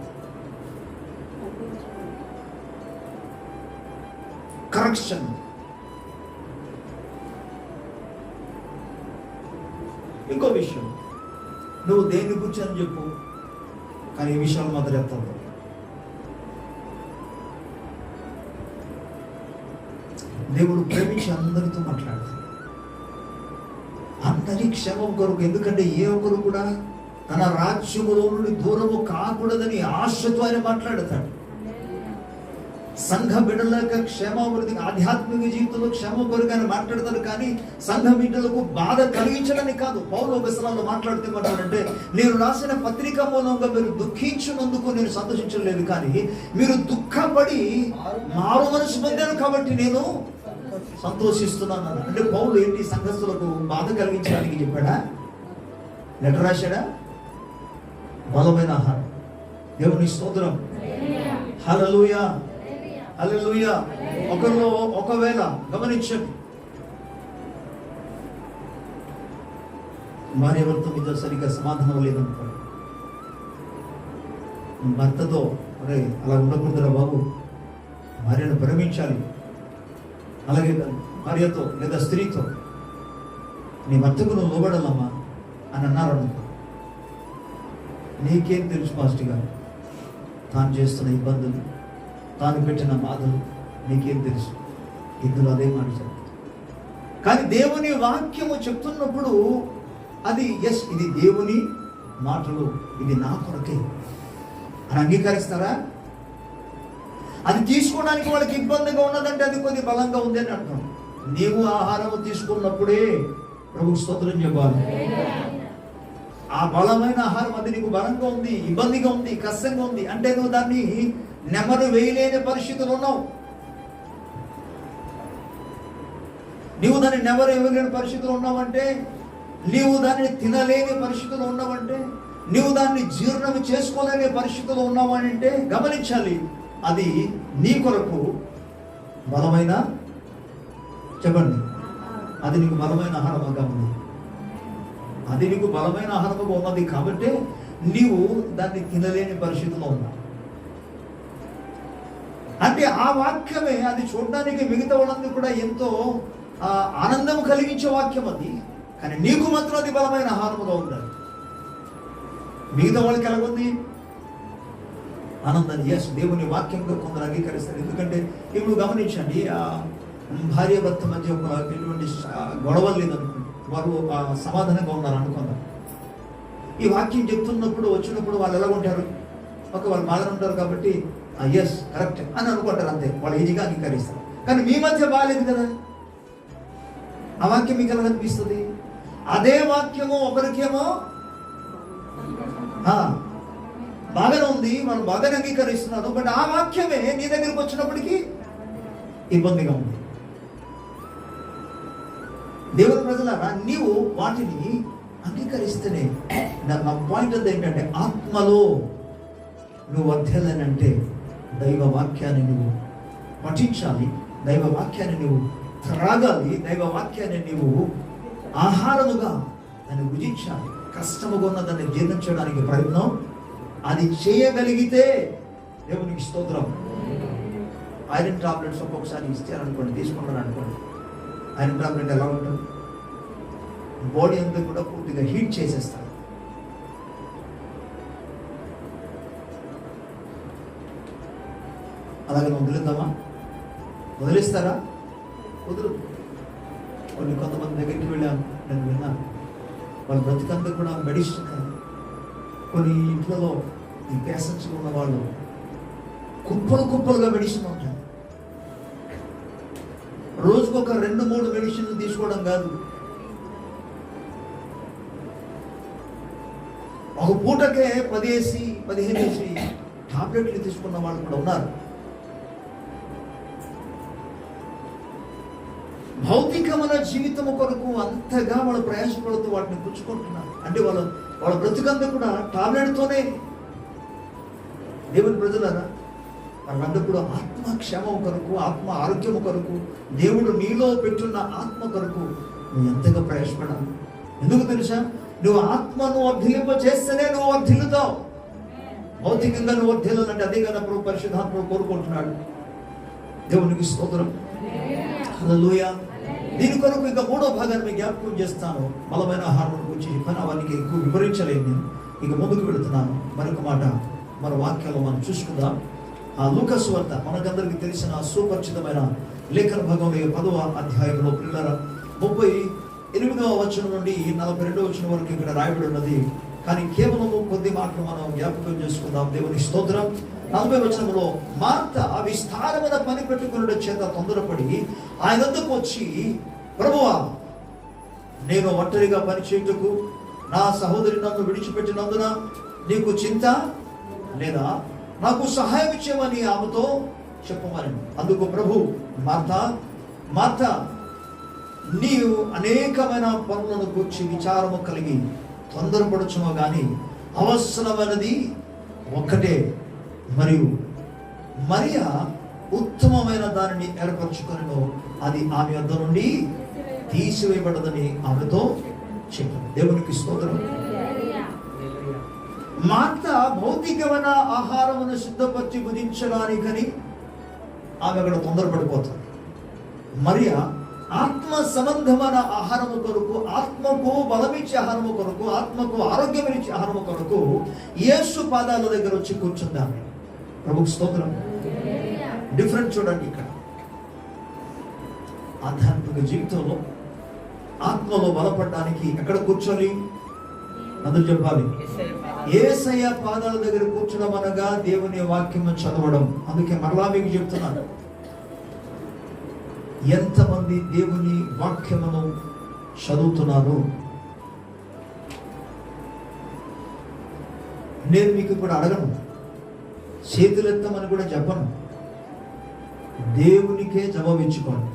కరెక్షన్. ఇంకో విషయం, నువ్వు దేని గురించి అని చెప్పు, కానీ ఈ విషయాలు మాత్రం చెప్తావు. దేవుడు ప్రేమించి అందరితో మాట్లాడతాడు, అందరి క్షేమం కొరకు. ఎందుకంటే ఏ ఒక్కరు కూడా తన రాజ్యములో నుండి దూరము కాకూడదని ఆశతో ఆయన మాట్లాడతాడు. సంఘ బిడ్డల యొక్క క్షేమాభివృద్ధి, ఆధ్యాత్మిక జీవితంలో క్షేమ కొరకు ఆయన మాట్లాడతారు, కానీ సంఘ బిడ్డలకు బాధ కలిగించడానికి కాదు. పౌలు ఒక స్థలంలో మాట్లాడుతూ ఏమంటాడంటే, నేను రాసిన పత్రిక మూలంగా మీరు దుఃఖించినందుకు నేను సంతోషించలేదు, కానీ మీరు దుఃఖపడి మారు మనసు పొందారు కాబట్టి నేను సంతోషిస్తున్నాను. అంటే పౌలు ఏంటి, సంఘస్థులకు బాధ కలిగించడానికి చెప్పాడా, లెటర్ రాశాడా? బలమైన ఆహారం. దేవుని స్తోత్రం. హల్లెలూయా, హల్లెలూయా. ఒకవేళ గమనించండి, భార్య భర్త మీద సరిగ్గా సమాధానం లేదనుకోండి, భర్తతో అరే అలా ఉండకూడదురా బాబు, భార్యను ప్రేమించాలి, అలాగే భార్యతో లేదా స్త్రీతో నీ భర్తకు నువ్వు లోబడాలమ్మా అని అన్నారనుకో, నీకేం తెలుసు పాస్టర్ గారు, తాను చేస్తున్న ఇబ్బందులు, తాను పెట్టిన బాధలు నీకేం తెలుసు? ఇందులో అదే మాట చెప్తాను. కానీ దేవుని వాక్యము చెప్తున్నప్పుడు అది ఎస్, ఇది దేవుని మాటలు, ఇది నా కొరకే అని అంగీకరిస్తారా? అది తీసుకోవడానికి వాళ్ళకి ఇబ్బందిగా ఉన్నదంటే అది కొద్ది బలంగా ఉంది అని అర్థం. నీవు ఆహారం తీసుకున్నప్పుడే ప్రభువు స్తోత్రం చెప్పాలి. ఆ బలమైన ఆహారం అది నీకు బలంగా ఉంది, ఇబ్బందిగా ఉంది, కష్టంగా ఉంది అంటే నువ్వు దాన్ని నెమరు వేయలేని పరిస్థితులు ఉన్నావు. నీవు దాన్ని నెమరు వేయలేని పరిస్థితులు ఉన్నావంటే, నీవు దాన్ని తినలేని పరిస్థితులు ఉన్నావంటే, నీవు దాన్ని జీర్ణం చేసుకోలేని పరిస్థితులు ఉన్నావనంటే గమనించాలి, అది నీ కొరకు బలమైన, చెప్పండి, అది నీకు బలమైన ఆహారంగా ఉంది. అది నీకు బలమైన ఆహారంగా ఉన్నది కాబట్టి నీవు దాన్ని తినలేని పరిస్థితిలో ఉన్నావు. అంటే ఆ వాక్యమే, అది చూడడానికి మిగతా వాళ్ళందరూ కూడా ఎంతో ఆనందం కలిగించే వాక్యం అది, కానీ నీకు మాత్రం అది బలమైన ఆహారముగా ఉండాలి. మిగతా వాళ్ళకి ఎలాగుంది? ఆనందాన్ని. ఎస్, దేవుని వాక్యంగా కొందరు అంగీకరిస్తారు. ఎందుకంటే ఇప్పుడు గమనించండి, భార్య భర్త మధ్య ఒక ఎటువంటి గొడవలు లేదనుకోండి, వారు సమాధానంగా ఉన్నారు అనుకున్నారు. ఈ వాక్యం చెప్తున్నప్పుడు వచ్చినప్పుడు వాళ్ళు ఎలా ఉంటారు? వాళ్ళు బాగానే ఉంటారు కాబట్టి ఎస్ కరెక్ట్ అని అనుకుంటారు, అంతే, వాళ్ళు ఈజీగా అంగీకరిస్తారు. కానీ మీ మధ్య బాగాలేదు కదా, ఆ వాక్యం మీకు ఎలా అనిపిస్తుంది? అదే వాక్యము ఒకరికేమో బాగానే ఉంది, వాళ్ళు బాగానే అంగీకరిస్తున్నారు, బట్ ఆ వాక్యమే నీ దగ్గరికి వచ్చినప్పటికీ ఇబ్బందిగా ఉంది. దేవుని ప్రజలారా, నీవు వాటిని అంగీకరిస్తేనే, నా పాయింట్ అంతా ఏంటంటే, ఆత్మలో నువ్వు వర్ధిల్లాలంటే దైవ వాక్యాన్ని నువ్వు పఠించాలి, దైవ వాక్యాన్ని నువ్వు త్రాగాలి, దైవ వాక్యాన్ని నువ్వు ఆహారముగా దాన్ని భుజించాలి. కష్టముగా ఉన్న దాన్ని జీర్ణించడానికి ప్రయత్నం అది చేయగలిగితే దేవునికి స్తోత్రం. ఐరన్ టాబ్లెట్స్ ఒక్కొక్కసారి ఇస్తారనుకోండి, తీసుకున్నాను అనుకోండి, ఐరన్ టాబ్లెట్ ఎలా ఉంటుంది? బాడీ అంతా కూడా పూర్తిగా హీట్ చేసేస్తారు. అలాగే వదిలేద్దామా? వదిలేస్తారా? వదులు. కొంతమంది దగ్గరికి వెళ్ళాను, నేను విన్నాను, వాళ్ళ బ్రతికంతా కూడా మెడిసిన్. కొన్ని ఇంట్లో ఈ పేషెంట్స్ ఉన్న వాళ్ళు కుప్పలుగా మెడిసిన్ ఉంటాయి. రోజుకు ఒక 2-3 మెడిసిన్లు తీసుకోవడం కాదు, ఒక పూటకే 10-15 టాబ్లెట్లు తీసుకున్న వాళ్ళు కూడా ఉన్నారు. భౌతికమైన జీవితం కొరకు అంతగా వాళ్ళు ప్రయాసపడుతూ వాటిని పుచ్చుకుంటున్నారు. అంటే వాళ్ళ బ్రతుకంతా కూడా టాబ్లెట్తోనే. దేవుని ప్రజలారా, వాళ్ళందరూ కూడా ఆత్మక్షేమం కొరకు, ఆత్మ ఆరోగ్యం కొరకు, దేవుడు నీలో పెట్టున్న ఆత్మ కొరకు నువ్వు ఎంతగా ప్రయాసపడాలి. ఎందుకు తెలుసా? నువ్వు ఆత్మను వర్ధిల్లింప చేస్తేనే నువ్వు వర్ధిల్లుతావు. భౌతికంగా నువ్వు వర్ధిల్లాలంటే అదే కదా ప్రభు పరిశుద్ధాత్మ కోరుకుంటున్నాడు. దేవునికి స్తోత్రం. హల్లెలూయా. దీని కొరకు ఇంకా 3వ భాగాన్ని మీకు జ్ఞాపకం చేస్తాను. బలమైన ఆహారం గురించి చెప్పాను, అవన్నీ ఎక్కువ వివరించలేదు నేను. ఇక ముందుకు వెళుతున్నాను. మరొక మాట మన వాక్యాల్లో మనం చూసుకుందాం. ఆ లూకా సువార్త మనకందరికీ తెలిసిన సుపరిచితమైన లేఖన భాగంలో 10వ అధ్యాయంలో పిల్లల 38వ వచనం నుండి 42వ వచనం వరకు ఇక్కడ రాయబడి ఉన్నది. కానీ కేవలము కొద్ది మాటలు మనం జ్ఞాపకం చేసుకుందాం. దేవుని స్తోత్రం. 40వ వచనంలో మార్త విస్తారమైన పని పెట్టుకున్న చేత తొందరపడి ఆయన వద్దకు వచ్చి, ప్రభువా, నేను ఒంటరిగా పని చేయుటకు నా సహోదరి నన్ను విడిచిపెట్టినందున నీకు చింత లేదా? నాకు సహాయం ఇచ్చేవని ఆమెతో చెప్పమని. అందుకు ప్రభు, మార్త, నీవు అనేకమైన పనులను కూర్చి విచారము కలిగి తొందరపడుచుమో గాని అవసరమైనది ఒక్కటే, మరియు మరియ ఉత్తమమైన దానిని ఏర్పరచుకొనెను, అది ఆమె వద్ద నుండి తీసివేయబడదని ఆమెతో చెప్పాను. దేవునికి స్తోత్రం. మార్త భౌతికమైన ఆహారమును సిద్ధపరిచి భుజించడానికని ఆమె అక్కడ తొందరపడిపోతుంది. మరియ ఆత్మ సంబంధమైన ఆహారము కొరకు, ఆత్మకు బలమిచ్చే ఆహారము కొరకు, ఆత్మకు ఆరోగ్యమిచ్చే ఆహారము కొరకు యేసు పాదాల దగ్గర వచ్చి కూర్చుంది ఆమె. ప్రభుకు స్తోత్రం. డిఫరెంట్ చూడండి ఇక్కడ. ఆధ్యాత్మిక జీవితంలో ఆత్మలో బలపడడానికి ఎక్కడ కూర్చోవాలి? అందరూ చెప్పాలి. యేసయ్య పాదాల దగ్గర కూర్చోడం అనగా దేవుని వాక్యము చదవడం. అందుకే మరలా మీకు చెప్తున్నాను, ఎంతమంది దేవుని వాక్యమును చదువుతున్నారు? నేను మీకు ఇప్పుడు అడగను, చేతులెత్తమని కూడా చెప్పను. దేవునికే జవాబిచ్చుకోండి.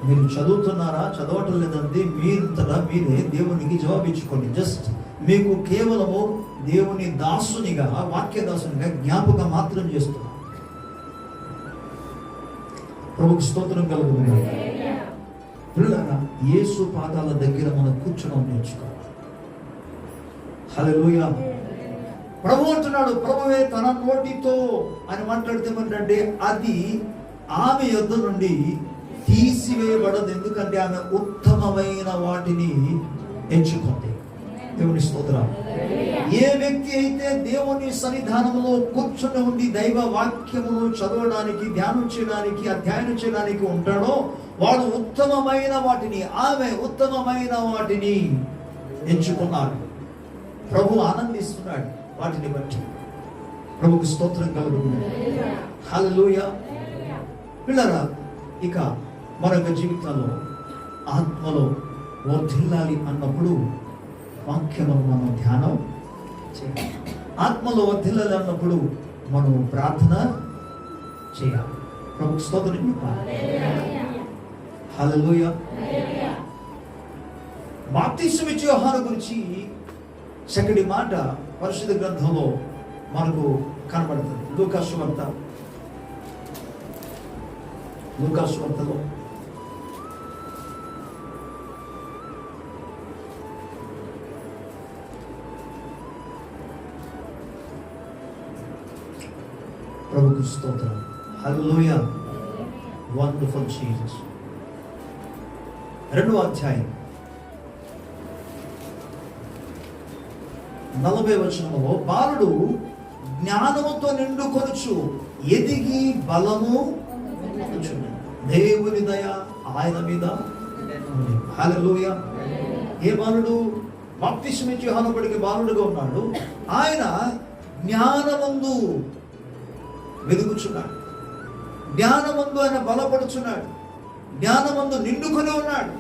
మీరు చదువుతున్నారా, చదవటం లేదంటే మీరంతటా మీరే దేవునికి జవాబిచ్చుకోండి. జస్ట్ మీకు కేవలము దేవుని దాసునిగా, వాక్య దాసునిగా జ్ఞాపకం మాత్రం చేస్తున్నా. ప్రభుకు స్తోత్రం కలుగుతుంది. పిల్లలారా, యేసు పాదాల దగ్గర మనం కూర్చోడం నేర్చుకోవాలి. హల్లెలూయా. ప్రభు అంటున్నాడు, ప్రభువే తన నోటితో అని మాట్లాడితే అది ఆమె యొద్ద నుండి తీసివేయబడదు. ఎందుకంటే ఆమె ఉత్తమమైన వాటిని ఎంచుకుంది. దేవుని స్తోత్రం. ఏ వ్యక్తి అయితే దేవుని సన్నిధానంలో కూర్చుని ఉండి దైవ వాక్యమును చదవడానికి, ధ్యానం చేయడానికి, అధ్యయనం చేయడానికి ఉంటాడో వాడు ఉత్తమమైన వాటిని, ఆమె ఉత్తమమైన వాటిని ఎంచుకున్నాడు. ప్రభు ఆనందిస్తున్నాడు వాటిని బట్టి. ప్రభుకు స్తోత్రం కలుగుతుంది. హల్లెలూయా. పిల్లరా, ఇక మరొక జీవితంలో ఆత్మలో వర్ధిల్లాలి అన్నప్పుడు వాక్యమును మనం ధ్యానం చేయాలి. ఆత్మలో వర్ధిల్లాలి అన్నప్పుడు మనం ప్రార్థన చేయాలి. ప్రభుకు స్తోత్రం. హల్లెలూయా. బాప్తిస్మం ఇచ్చే యోహాను గురించి చక్కటి మాట పరిశుద్ధ గ్రంథంలో మనకు కనబడుతుంది. లూకాసు వార్తలో ప్రభుకు స్తోత్రం. హల్లెలూయా. Wonderful Jesus. 2వ అధ్యాయం 40వ వచనంలో, బాలుడు జ్ఞానముతో నిండుకొనుచు ఎదిగి బలము పొందుచున్నాడు. దేవుని దయ ఆయన మీద. హల్లెలూయా. ఏ బాలుడు? బాప్తిస్మం ఇచ్చే యోహానుడికి బాలుడుగా ఉన్నాడు. ఆయన జ్ఞానమందు వెలుగుచున్నాడు. జ్ఞానమందు ఆయన బలపడుచున్నాడు. జ్ఞానమందు నిండుకొని ఉన్నాడు.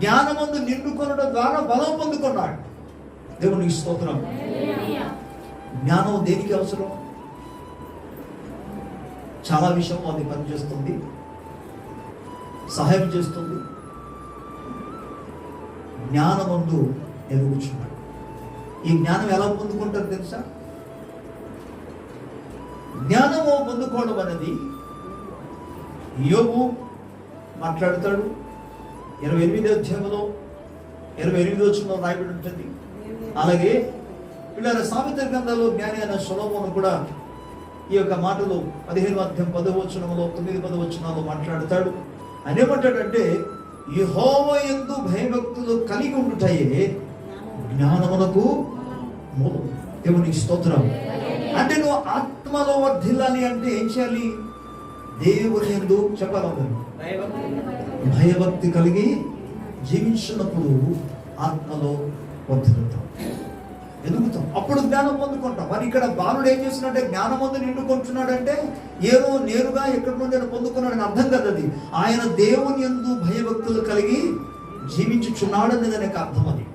జ్ఞానమందు నిండుకొనడం ద్వారా బలం పొందుకున్నాడు. దేవునికి స్తోత్రం. జ్ఞానం దేనికి అవసరం? చాలా విషయం అది పనిచేస్తుంది, సహాయం చేస్తుంది. జ్ఞానమందు ఎదుగుచున్నాడు. ఈ జ్ఞానం ఎలా పొందుకుంటారు తెలుసా? జ్ఞానము పొందుకోవడం అనేది యోబు మాట్లాడతాడు. 28వ అధ్యాయంలో 28వ వచనంలో రాయబడి ఉంటుంది. అలాగే పిల్లల సామెతల గ్రంథంలో జ్ఞాని అయిన సొలొమోను కూడా ఈ యొక్క మాటలు 15వ అధ్యాయం 10వ వచనంలో 9-10 వచనాల్లో మాట్లాడతాడు. ఆయన ఏమంటాడంటే, యెహోవా యందు భయభక్తులు కలిగి ఉండుటయే జ్ఞానమునకు మూలం. దేవునికి స్తోత్రం. అంటే నువ్వు ఆత్మలో వర్ధిల్లాలి అంటే ఏం చేయాలి? దేవుని యందు చెప్పాలి, భయభక్తి కలిగి జీవించినప్పుడు ఆత్మలో వర్ధిల్లుతాం. ఎదుగుతాం, అప్పుడు జ్ఞానం పొందుకుంటాం. మరి ఇక్కడ బాలుడు ఏం చేస్తున్నాడంటే జ్ఞానం పొంది నిండుకుంటున్నాడంటే ఏదో నేరుగా ఎక్కడి నుండి ఆయన పొందుకున్నాడని అర్థం కదా. అది ఆయన దేవుని యందు భయభక్తులు కలిగి జీవించుచున్నాడని దానికి అర్థం. అది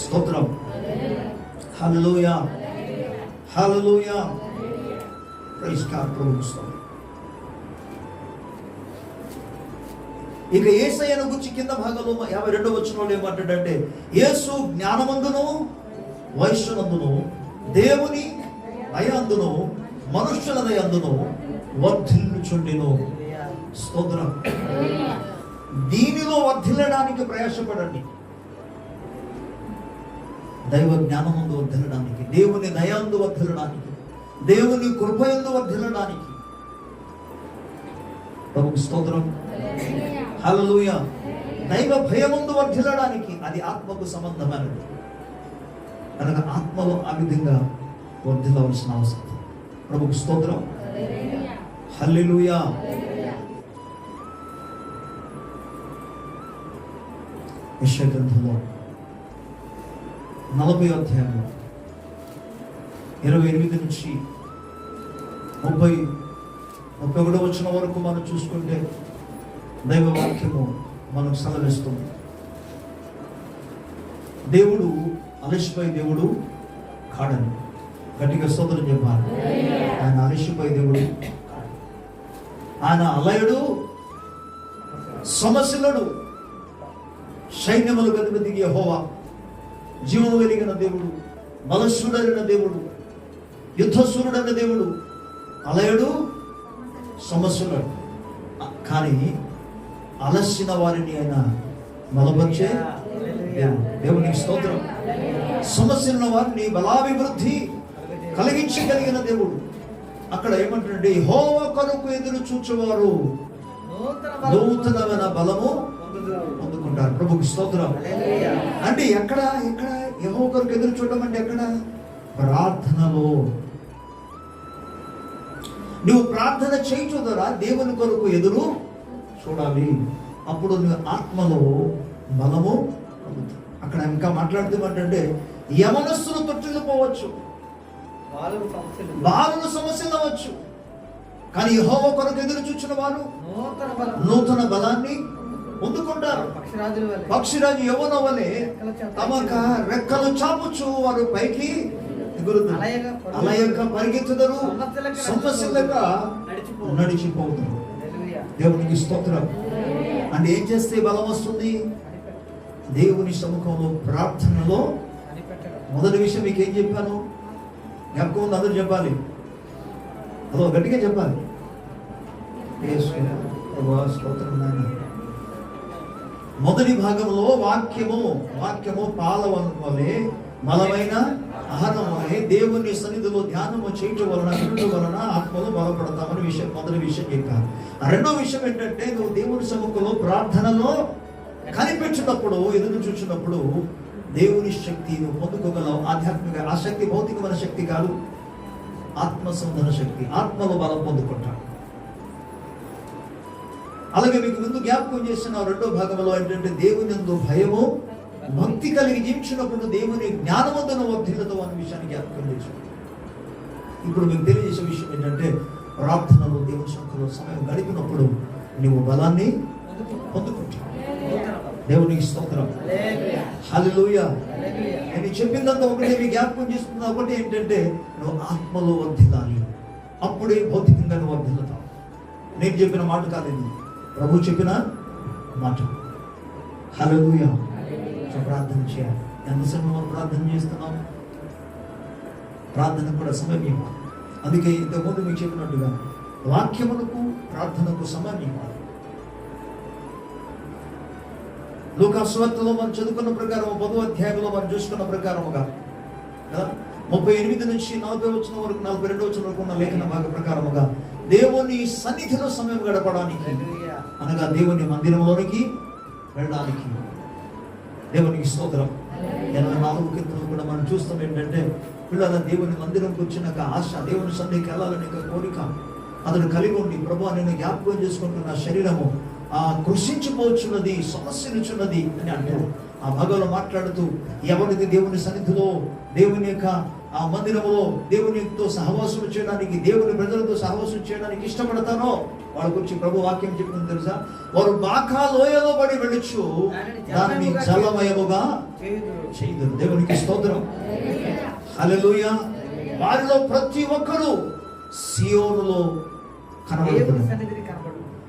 స్తోత్రం. హల్లెలూయా, హల్లెలూయా, ప్రైజ్ గాడ్. ప్రభువుకు స్తోత్రం. ఇక యేసయ్యను గురించి కింద భాగంలో 52వ వచనంలో ఏమంటాడంటే, యేసు జ్ఞానమందును వైశ్యనందును దేవుని దయందును మనుష్యుల దయందును వర్ధిల్లుచుండెను. స్తోత్రం. దీనిలో వర్ధిల్లడానికి ప్రయాసపడండి. దైవ జ్ఞానమందు వర్ధిల్లడానికి, దేవుని దయందు వర్ధిల్లడానికి, దేవుని కృపయందు వర్ధిల్లడానికి. ప్రభువుకు స్తోత్రం. హల్లెలూయా. దైవ భయముందు వర్ధిల్లడానికి, అది ఆత్మకు సంబంధమైనది కనుక ఆత్మలో ఆ విధంగా వర్ధిల్లవలసిన అవసరం. ప్రభువుకు స్తోత్రం. హల్లెలూయా. యెషయా గ్రంథంలో 40వ అధ్యాయంలో 28 నుంచి 31వ వచనం వరకు మనం చూసుకుంటే దైవ వాక్యము మనకు సెలవిస్తుంది. దేవుడు అలసిపోయే దేవుడు కాడని గట్టిగా స్తోత్రం చెప్పాలి. ఆయన అలసిపోయే దేవుడు, ఆయన అలయుడు, సమస్యలుడు, సైన్యములకు అధిపతికి యెహోవా, జీవము కలిగిన దేవుడు, బలశూరుడైన దేవుడు, యుద్ధశూరుడైన దేవుడు, అలయుడు, సమస్యలుడు. కానీ అలసిన వారిని ఆయన బలపరిచే దేవుడు. దేవునికి స్తోత్రం. సమస్యలున్న వారిని బలాభివృద్ధి కలిగించగలిగిన దేవుడు. అక్కడ ఏమంటాడంటే, యెహోవా కొరకు ఎదురు చూచువారు నూతనమైన బలము పొందుకుంటారు. ప్రభుకి స్తోత్రం. అంటే ఎక్కడ యెహోవా కొరకు ఎదురు చూడడం అంటే ఎక్కడ? ప్రార్థనలో. నువ్వు ప్రార్థన చేయటం ద్వారా దేవుని కొరకు ఎదురు చూడాలి. అప్పుడు నువ్వు ఆత్మలో బలము పొందుతావు. అక్కడ ఇంకా మాట్లాడుతామంటే యవనస్తులు తొట్టిల్లిపోవచ్చు, బాలుల సమస్యలు అవ్వచ్చు, కానీ యెహోవా కొరకు ఎదురు చూచిన వారు నూతన బలాన్ని పొందుకుంటారు. పక్షిరాజు యవ్వన వలె తమక రెక్కలు చాపుచు వారు పైకి అలయక పరిగెత్తుదరు, సమస్యలుగా నడిచిపోతారు. దేవునికి స్తోత్రం. అంటే ఏం చేస్తే బలం వస్తుంది? దేవుని సముఖంలో ప్రార్థనలో. మొదటి విషయం మీకు ఏం చెప్పాను? జ్ఞాపకం ఉంది, అందరూ చెప్పాలి. అదో గట్టిగా చెప్పాలి. స్తోత్రం. మొదటి భాగంలో వాక్యము పాల వలె బలమైన ఆహారం వలె దేవుని సన్నిధిలో ధ్యానము చేయటం వలన వినడం వలన ఆత్మలో బలపడతామని విషయం, మొదటి విషయం చెప్పాను. రెండో విషయం ఏంటంటే, నువ్వు దేవుని సముఖంలో ప్రార్థనలో కనిపించినప్పుడు, ఎదురు చూసినప్పుడు దేవుని శక్తి నువ్వు పొందుకోగలవు. ఆధ్యాత్మిక ఆ శక్తి భౌతికమైన శక్తి కాదు, ఆత్మ సంబంధ శక్తి. ఆత్మలో బలం పొందుకుంటాడు. అలాగే మీకు ముందు జ్ఞాపకం చేసిన రెండో భాగంలో ఏంటంటే, దేవుని యందు భయము భక్తి కలిగి జీవించినప్పుడు దేవుని జ్ఞానవంతున వర్ధిల్లదు అనే విషయాన్ని జ్ఞాపకం చేశాను. ఇప్పుడు మీకు తెలియజేసే విషయం ఏంటంటే, ప్రార్థనలో దేవుని సన్నిధిలో సమయం గడిపినప్పుడు నువ్వు బలాన్ని పొందుకుంటావు. దేవునికి స్తోత్రం. హల్లెలూయా. నేను చెప్పిందంతా ఒకటే, మీ జ్ఞాపకం చేస్తున్నా ఒకటి ఏంటంటే, నువ్వు ఆత్మలో వర్ధిల్లాలి. అప్పుడే భౌతికంగా నువ్వు వర్ధిల్లుతావు. నేను చెప్పిన మాట కాదు ఇది, ప్రభు చెప్పిన మాట. హల్లెలూయా. ప్రార్థన చేయాలి. ఎంత సమయం మనం ప్రార్థన చేస్తున్నాం? ప్రార్థన కూడా సమయం ఇవ్వాలి. అందుకే ఇంతకుముందు మీకు చెప్పినట్టుగా వాక్యములకు ప్రార్థనకు సమయం ఇవ్వాలి. లూకా సువార్తలో మనం చదువుకున్న ప్రకారం 10వ అధ్యాయంలో మనం చూసుకున్న ప్రకారముగా 38 నుంచి 40 వచనం వరకు 42 వచనం వరకు ఉన్న లేఖన భాగ ప్రకారముగా దేవుని సన్నిధిలో సమయం గడపడానికి, అనగా దేవుని మందిరంలోనికి వెళ్ళడానికి. దేవునికి స్తోత్రం. 84 కీర్తనలు కూడా మనం చూస్తాం ఏంటంటే, పిల్లల దేవుని మందిరంకి వచ్చినాక ఆశ, దేవుని సన్నిధికి వెళ్ళాలనే కోరిక అతను కలిగి ఉండి, ప్రభు నేను జ్ఞాపకం చేసుకుంటున్న శరీరము కృషించిపోవచ్చున్నది, సమస్యలుచున్నది అని అంటారు. ఆ భాగంలో మాట్లాడుతూ, ఎవరిది దేవుని సన్నిధిలో, దేవుని యొక్క ఆ మందిరంలో దేవునితో సహవాసం చేయడానికి, దేవుని ప్రజలతో సహవాసం చేయడానికి ఇష్టపడతానో వాళ్ళ గురించి ప్రభు వాక్యం చెప్పింది తెలుసా? వారు బాకా లోయలో పడి వెళ్ళొచ్చు, దానిని జలమయముగా చేయుదురు. దేవునికి స్తోత్రం, హల్లెలూయా. వారిలో ప్రతి ఒక్కరు సియోనులో కనబడుతున్నారు.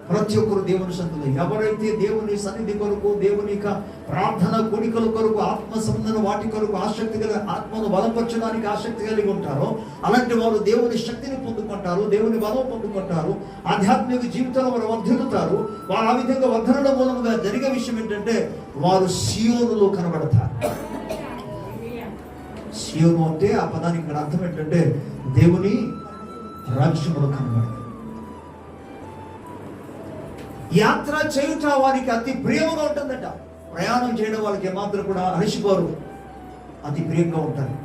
ప్రతి ఒక్కరు దేవుని సన్నిధిలో, ఎవరైతే దేవుని సన్నిధి కొరకు, దేవుని యొక్క ప్రార్థన కోరికల కొరకు, ఆత్మ సంబంధన వాటి కొరకు ఆసక్తి కలిగి, ఆత్మను బలపరచడానికి ఆసక్తి కలిగి ఉంటారో అలాంటి వారు దేవుని శక్తిని పొందుకుంటారు, దేవుని బలం పొందుకుంటారు, ఆధ్యాత్మిక జీవితంలో వారు వర్ధిల్లుతారు. వారు ఆ విధంగా వర్ధనల మూలంగా జరిగే విషయం ఏంటంటే వారు సియోనులో కనబడతారు. సియోను అంటే ఆ పదానికి ఇక్కడ అర్థం ఏంటంటే దేవుని రాజ్యములో కనబడతారు. యాత్ర చేయుట వారికి అతి ప్రియముగా ఉంటుందట. ప్రయాణం చేయడం వాళ్ళకి ఏమాత్రం కూడా అలసిపోరు, అతి ప్రియంగా ఉంటారు.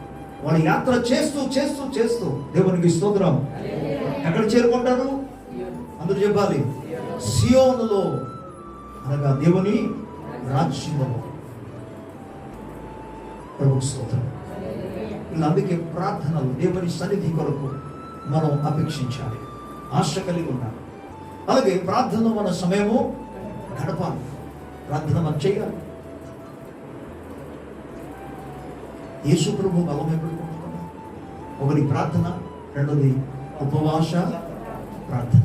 వాళ్ళు యాత్ర చేస్తూ చేస్తూ చేస్తూ దేవునికి స్తోత్రం. ఎక్కడ చేరుకుంటారు? అందరూ చెప్పాలి, సియోనులో, అనగా దేవుని రాజ్యంలో. ప్రభుకి స్తోత్రం. అందుకే ప్రార్థనలు, దేవుని సన్నిధి కొరకు మనం అపేక్షించాలి, ఆశ కలిగి ఉండాలి. అలాగే ప్రార్థనలో మన సమయము గడపాలి, ప్రార్థన మనం చేయాలి. యేసు ప్రభు బలం ఎప్పుడు పొందుకున్నాం? ఒకటి ప్రార్థన, రెండోది ఉపవాస ప్రార్థన.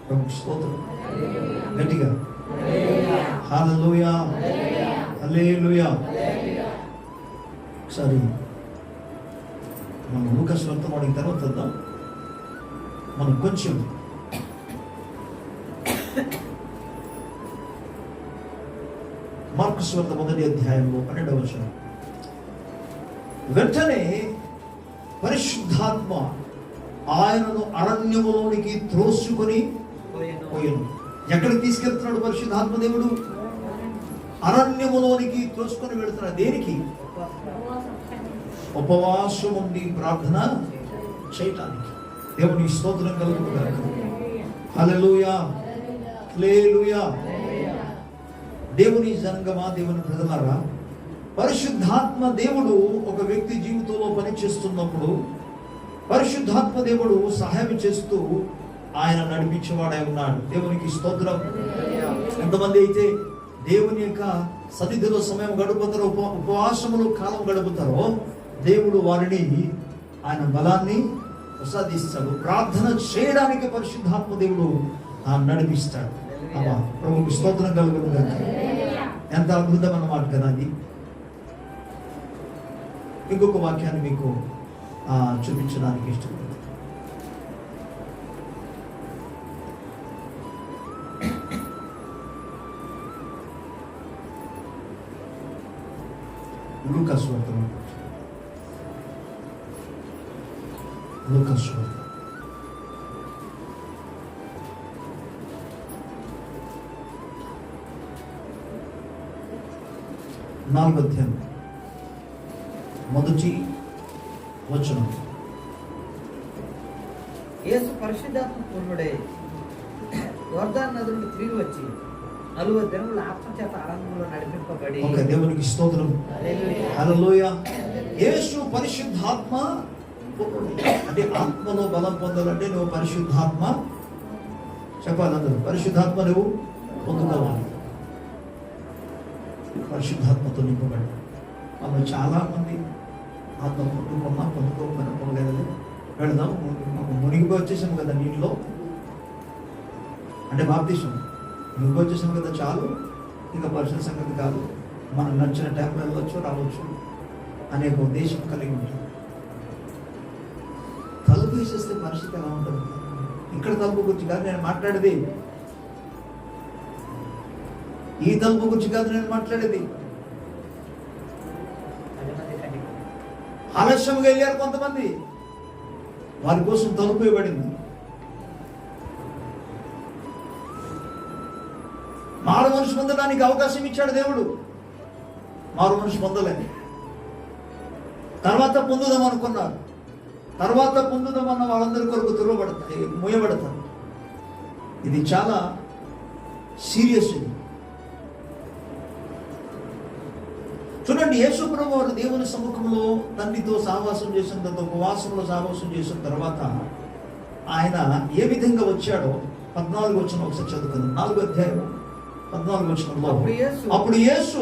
ప్రభు స్తోత్రం. గట్టిగా హల్లెలూయా, హల్లెలూయా. ఒకసారి మనం లూకాసు వార్త వాడిన తర్వాత మనం కొంచెం మార్కు సువార్త 1వ అధ్యాయంలో 12వ వచనం. వెంటనే పరిశుద్ధాత్మ ఆయనను అరణ్యములోనికి త్రోసుకొని పోయెను. ఎక్కడికి తీసుకెళ్తున్నాడు పరిశుద్ధాత్మ దేవుడు? అరణ్యములోనికి త్రోసుకొని వెళుతున్నాడు. దేనికి? ఉపవాసం ఉండి ప్రార్థన చేయటానికి. దేవుని స్తోత్రం కలుగుగాక. హల్లెలూయా, హల్లెలూయా. దేవుని జనంగమా, దేవుని ప్రజలారా, పరిశుద్ధాత్మ దేవుడు ఒక వ్యక్తి జీవితంలో పనిచేస్తున్నప్పుడు పరిశుద్ధాత్మ దేవుడు సహాయం చేస్తూ ఆయన నడిపించేవాడై ఉన్నాడు. దేవునికి స్తోత్రం. ఎంతమంది అయితే దేవుని యొక్క సన్నిధిలో సమయం గడుపుతారో, ఉపవాసములు కాలం గడుపుతారో, దేవుడు వారిని ఆయన బలాన్ని ప్రసాదిస్తాడు. ప్రార్థన చేయడానికి పరిశుద్ధాత్మ దేవుడు నడిపిస్తాడు. అమ్మా, ప్రభుకి స్తోత్రం కలుగును గాక. ఎంత అద్భుతం అన్నమాట కదా అది. ఇంకొక వాక్యాన్ని మీకు చూపించడానికి ఇష్టపడుతుంది. లూకాసు వార్త, లూకాసు వార్త 4వ అధ్యాయం 1వ వచనం. యేసు పరిశుద్ధాత్మ పూర్ణుడై యోర్దాను నది నుండి తిరిగి వచ్చి 40 దినములు ఆత్మ చేత అరణ్యంలో నడిపింపబడి. ఓకే, దేవునికి స్తోత్రం. హల్లెలూయా. యేసు పరిశుద్ధాత్మ అంటే ఆత్మలో బలం పొందాలంటే నువ్వు పరిశుద్ధాత్మ చెప్పాలి. అందరూ పరిశుద్ధాత్మ నువ్వు పొందుకోవాలి. పరిశుద్ధాత్మతో నింపబడి. మనం చాలా మంది ఆత్మ పొందుకోలేదని వెళదాం, మునిగిపోయి వచ్చేసాము కదా నీటిలో, అంటే బాప్తిసం మునిగిపోయి వచ్చేసాము కదా, చాలు ఇంకా పరిశుద్ధ సంగతి కాదు, మనం నచ్చిన టైంలో వెళ్ళవచ్చు రావచ్చు అనే ఒక ఉద్దేశం కలిగి ఉంటుంది. తలుపు వేసేస్తే పరిస్థితి ఎలా ఉంటుంది? ఇక్కడ తలుపు గురించి కాదు నేను మాట్లాడేది, ఈ తలుపు గురించి కాదు నేను మాట్లాడేది. ఆలస్యంగా వెళ్ళారు కొంతమంది, వారి కోసం తలుపు ఇవ్వబడింది. మారు మనిషి పొందడానికి అవకాశం ఇచ్చాడు దేవుడు. మారు మనిషి పొందలే, తర్వాత పొందుదాం అనుకున్నారు. తర్వాత పొందుదామన్న వాళ్ళందరి కొరకు తిరగబడతాయి, మూయబడతారు. ఇది చాలా సీరియస్. ఇది చూడండి, యేసు ప్రభు వారు దేవుని సముఖంలో తండ్రితో సహవాసం చేసిన తర్వాత, ఉపవాసంలో సహవాసం చేసిన తర్వాత ఆయన ఏ విధంగా వచ్చాడో 14 వచనం ఒకసారి చదువుకుందాం. 4వ అధ్యాయం 14వ వచనంలో, అప్పుడు యేసు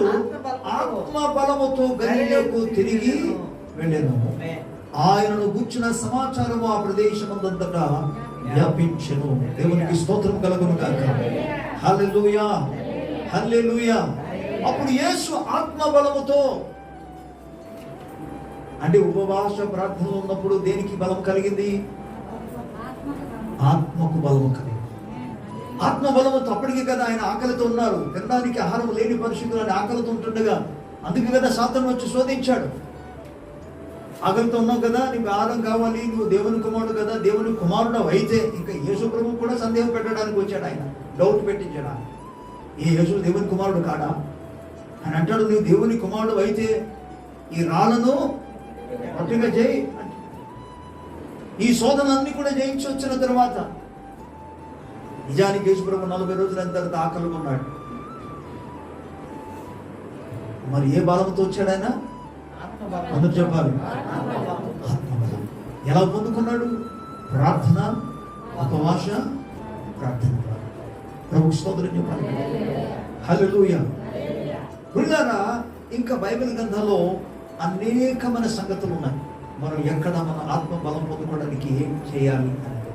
ఆత్మ బలముతో గలిలయకు తిరిగి వెళ్ళెను. ఆయనను గుర్చిన సమాచారము ఆ ప్రదేశమందంతటా వ్యాపించెను. దేవునికి స్తోత్రం కలుగును గాక. హల్లెలూయా, హల్లెలూయా. అప్పుడు యేసు ఆత్మ బలముతో, అంటే ఉపవాస ప్రార్థన ఉన్నప్పుడు దేనికి బలం కలిగింది? ఆత్మకు బలము కలిగింది. ఆత్మ బలముతో, అప్పటికి కదా ఆయన ఆకలితో ఉన్నారు, తినడానికి ఆహారం లేని పరిస్థితులు, ఆయన ఆకలితో ఉంటుండగా, అందుకే కదా సాతాను వచ్చి శోధించాడు. ఆకలితో ఉన్నావు కదా, నీకు ఆహారం కావాలి, నువ్వు దేవుని కుమారుడు కదా, దేవుని కుమారుడు అయితే, ఇంకా యేసు ప్రభు కూడా సందేహం పెట్టడానికి వచ్చాడు. ఆయన డౌట్ పెట్టించాడు. ఈ యేసు దేవుని కుమారుడు కాడా అని అంటాడు. నువ్వు దేవుని కుమారుడు అయితే ఈ రాళ్ళను రొట్టెగా చేయి. ఈ శోధనలన్నీ కూడా జయించి వచ్చిన తర్వాత నిజానికి యేసు ప్రభు 40 రోజుల తర్వాత ఆకలిగా ఉన్నాడు. మరి ఏ బలంతో వచ్చాడు ఆయన? అందరూ చెప్పాలి, ఆత్మబలం. ఎలా పొందుకున్నాడు? ప్రార్థన, ఉపవాస ప్రార్థన. ప్రభు స్తోత్రం చెప్పాలి. హల్లెలూయా. ప్రియులారా, ఇంకా బైబిల్ గ్రంథంలో అనేకమైన సంగతులు ఉన్నాయి. మనం ఎక్కడ మన ఆత్మ బలం పొందుకోవడానికి ఏం చేయాలి అనేది.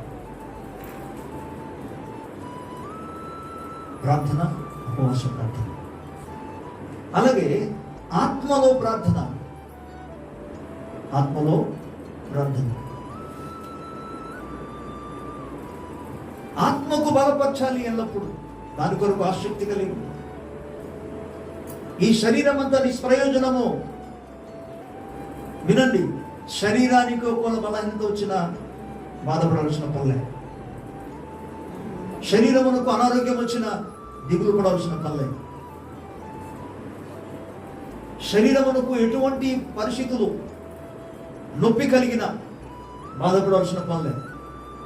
ప్రార్థన, ఉపవాస ప్రార్థన. అలాగే ఆత్మలో ప్రార్థన, ఆత్మలో ప్రార్థన. ఆత్మకు బలపరచాలి ఎల్లప్పుడు, దాని కొరకు ఆసక్తి కలిగి. ఈ శరీరం అంతా నిష్ప్రయోజనము. వినండి, శరీరానికి ఒకవేళ బలహీనత వచ్చిన బాధపడాల్సిన పనులే, శరీరమునకు అనారోగ్యం వచ్చిన దిగులు పడాల్సిన పనులే, శరీరమునకు ఎటువంటి పరిస్థితులు నొప్పి కలిగిన బాధపడాల్సిన పనులే.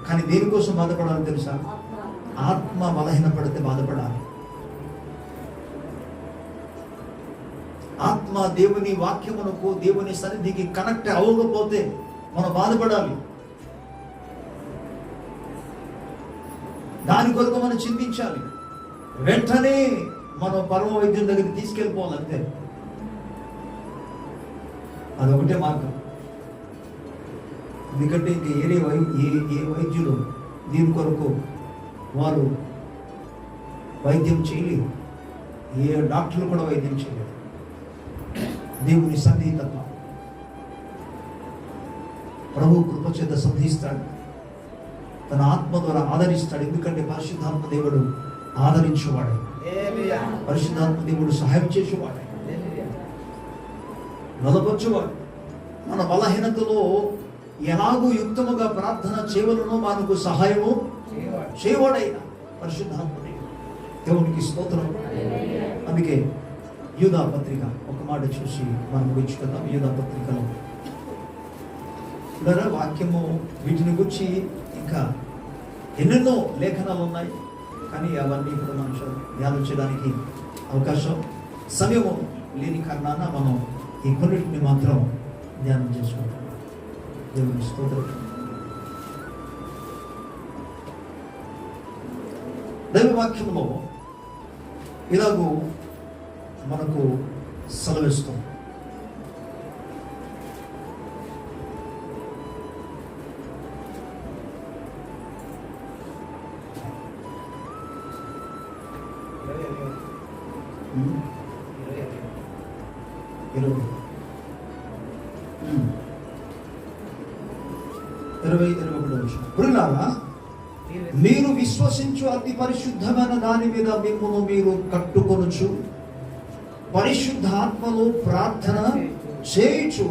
కానీ దేనికోసం బాధపడాలి తెలుసా? ఆత్మ బలహీనపడితే బాధపడాలి. ఆత్మ దేవుని వాక్యమునకు, దేవుని సన్నిధికి కనెక్ట్ అవ్వకపోతే మనం బాధపడాలి. దాని కొరకు మనం చింతించాలి. వెంటనే మనం పరమ వైద్యుని దగ్గరికి తీసుకెళ్ళిపోవాలి, అంతే. అదొకటే మార్గం. ఎందుకంటే ఇంక ఏ వైద్యులు దీని కొరకు వారు వైద్యం చేయలేరు. ఏ డాక్టర్లు కూడా వైద్యం చేయలేరు. దేవుని సన్నిధి తప్ప. ప్రభు కృపచేత సంధిస్తాడు, తన ఆత్మ ద్వారా ఆదరిస్తాడు. ఎందుకంటే పరిశుద్ధాత్మ దేవుడు ఆదరించేవాడే, పరిశుద్ధాత్మ దేవుడు సహాయం చేసేవాడే, బలపరచువాడు. మన బలహీనతలో ఎలాగూ యుక్తముగా ప్రార్థన చేయవలనో మనకు సహాయము చేయవాడైనా పరిశుద్ధాత్మ దేవునికి స్తోత్రం. అందుకే యూదా పత్రిక ఒక మాట చూసి మనం ముగించుకుందాం. యూదా పత్రికలో వాక్యము వీటిని గురించి ఇంకా ఎన్నెన్నో లేఖనాలు ఉన్నాయి. కానీ అవన్నీ ఇప్పుడు మనం ధ్యానం చేయడానికి అవకాశం, సమయము లేని కారణాన మనం ఈ కొన్నిటిని మాత్రం ధ్యానం చేసుకుంటాం. దేవుని స్తోత్రం. దైవవాక్యంలో ఇలాగూ మనకు సెలవిస్తాం. మీరు విశ్వసించు అతి పరిశుద్ధమైన దాని మీద మిమ్మును మీరు కట్టుకొనుచు పరిశుద్ధాత్మలో ప్రార్థన చేయుచు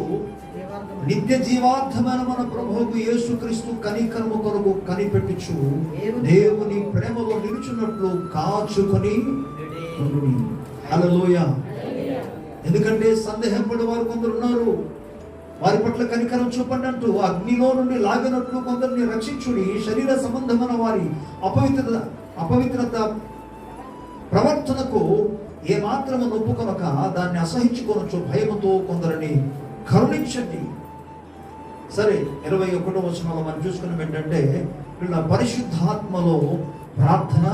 నిత్య జీవార్థమైన మన ప్రభువు యేసుక్రీస్తు కనికరము కొరకు కనిపెట్టుచు దేవుని ప్రేమలో నిలుచున్నట్లు కాచుకొని ఉండుడి. హల్లెలూయా. ఎందుకంటే సందేహపడే వారు కొందరు ఉన్నారు. వారి పట్ల కనికరం చూపండి అంటూ అగ్నిలో నుండి లాగినట్లు కొందరిని రక్షించుడి. శరీర సంబంధమైన వారి అపవిత్రత ప్రవర్తనకు ఏ మాత్రము నొప్పుకొనక దాన్ని అసహించుకొనొచ్చు భయముతో కొందరిని కరుణించండి. సరే, 21వ వచనంలో మనం చూసుకున్నాం ఏంటంటే, వీళ్ళ పరిశుద్ధాత్మలో ప్రార్థన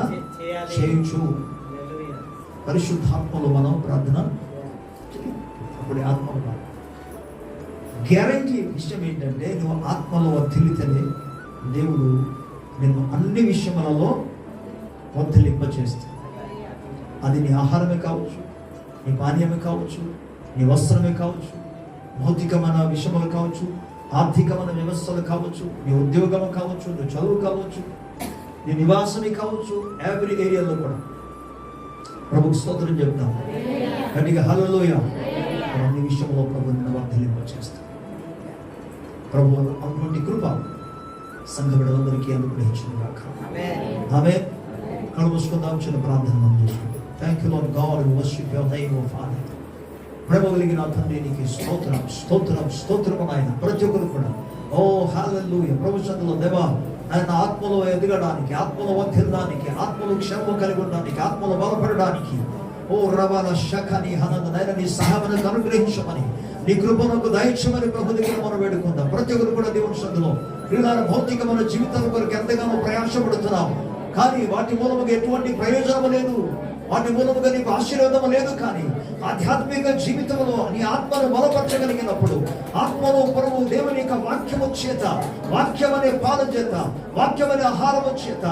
చేయించు. పరిశుద్ధాత్మలో మనం ప్రార్థన అప్పుడు ఆత్మలో గ్యారంటీ విషయం ఏంటంటే, నువ్వు ఆత్మలో వర్ధిల్లితేనే దేవుడు నిన్ను అన్ని విషయములలో వర్ధిల్లింప చేస్తాడు. అది నీ ఆహారమే కావచ్చు, నీ పానీయమే కావచ్చు, నీ వస్త్రమే కావచ్చు, భౌతికమైన విషయములు కావచ్చు, ఆర్థికమైన వ్యవస్థలు కావచ్చు, నీ ఉద్యోగం కావచ్చు, నీ చదువు కావచ్చు, నీ నివాసమే కావచ్చు, ఎవ్రీ ఏరియాలో కూడా ప్రభుకు స్తోత్రం చెప్తాం. గట్టిగా హల్లెలూయా. అన్ని విషయంలో ప్రభు నిన్ను వర్ధిల్లింప చేస్తాడు. ప్రభు అటువంటి కృప సంఘ బిడ్డలందరికీ అనుగ్రహించును గాక. ఆమేన్. కళ్ళు మూసుకుందాం, చిన్న ప్రార్థన మనం చేసుకుందాం. Thank you lord God, we worship your name O father. ప్రేమ కలిగిన తండ్రి, నీకు స్తోత్రం స్తోత్రం స్తోత్రము నాయన. ప్రతి ఒక్కరు కూడా ఓ హల్లెలూయా ప్రభు సన్నిధిలో దేవా ఆయన ఆత్మలో ఎదగడానికి, ఆత్మలో వర్ధిల్లడానికి, ఆత్మలో క్షేమం కలిగి ఉండడానికి, ఆత్మలో బలపడడానికి ఓ రవాల శఖని హనద నాయన నీ సహాయాన్ని అనుగ్రహించమని, నీ కృపణకు దయచేయమని ప్రభు దగ్గర మనం వేడుకుందాం. ప్రతి ఒక్కరు కూడా దేవుని సన్నిధిలో వీళ్ళ భౌతికమైన జీవితాల కొరకు ఎంతగానో ప్రయాసపడుతున్నాం, కానీ వాటి మూలముగా ఎటువంటి ప్రయోజనం లేదు, వాటి మూలముగా నీకు ఆశీర్వాదం లేదు. కానీ ఆధ్యాత్మిక జీవితంలో నీ ఆత్మను బలపరచగలిగినప్పుడు, ఆత్మలో ప్రభు దేవుని యొక్క వాక్యము చేత, వాక్యం అనే పాల చేత, వాక్యం అనే ఆహారము చేత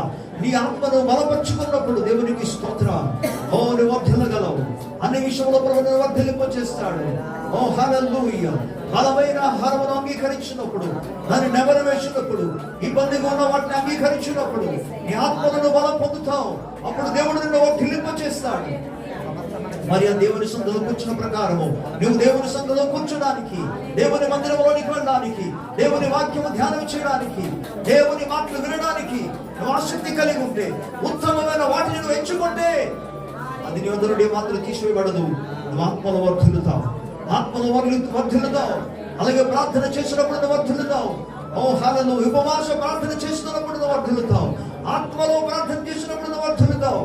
నీ ఆత్మను బలపరుచుకున్నప్పుడు దేవునికి స్తోత్రం. ఓ నువ్వు వర్ధిల్లగలవు, అన్ని విషయంలో ప్రభు నువ్వు వర్ధిల్లింప చేస్తాడు. ఓ హల్లెలూయా. బలమైన ఆహారమును అంగీకరించినప్పుడు, దాన్ని నెమరు వేసినప్పుడు, ఇబ్బందిగా ఉన్న వాటిని అంగీకరించినప్పుడు నీ ఆత్మలను బలం పొందుతావు. అప్పుడు దేవుడు నిన్ను వర్ధిల్లింప చేస్తాడు. మరి ఆ దేవుని సందులో కూర్చున్న ప్రకారము నువ్వు దేవుని సందులో కూర్చోడానికి, దేవుని మందిరంలోనికి వెళ్ళడానికి, దేవుని వాక్యము ధ్యానం చేయడానికి, దేవుని మాటలు వినడానికి నువ్వు ఆసక్తి కలిగి ఉంటే, ఉత్తమమైన వాటిని నువ్వు ఎంచుకుంటే అది నీ వద్ద నుండి మాత్రం తీసివేయబడదు. నువ్వు ఆత్మలో వర్ధిల్లుతావు, ఆత్మలో వర్ధిల్లుతావు. అలాగే ప్రార్థన చేసినప్పుడు నువ్వు వర్ధిల్లుతావు. ఓ హల్లెలూయా. ఉపవాస ప్రార్థన చేస్తున్నప్పుడు నువ్వు వర్ధిల్లుతావు, ఆత్మలో ప్రార్థన చేసినప్పుడు నువ్వు వర్ధిల్లుతావు.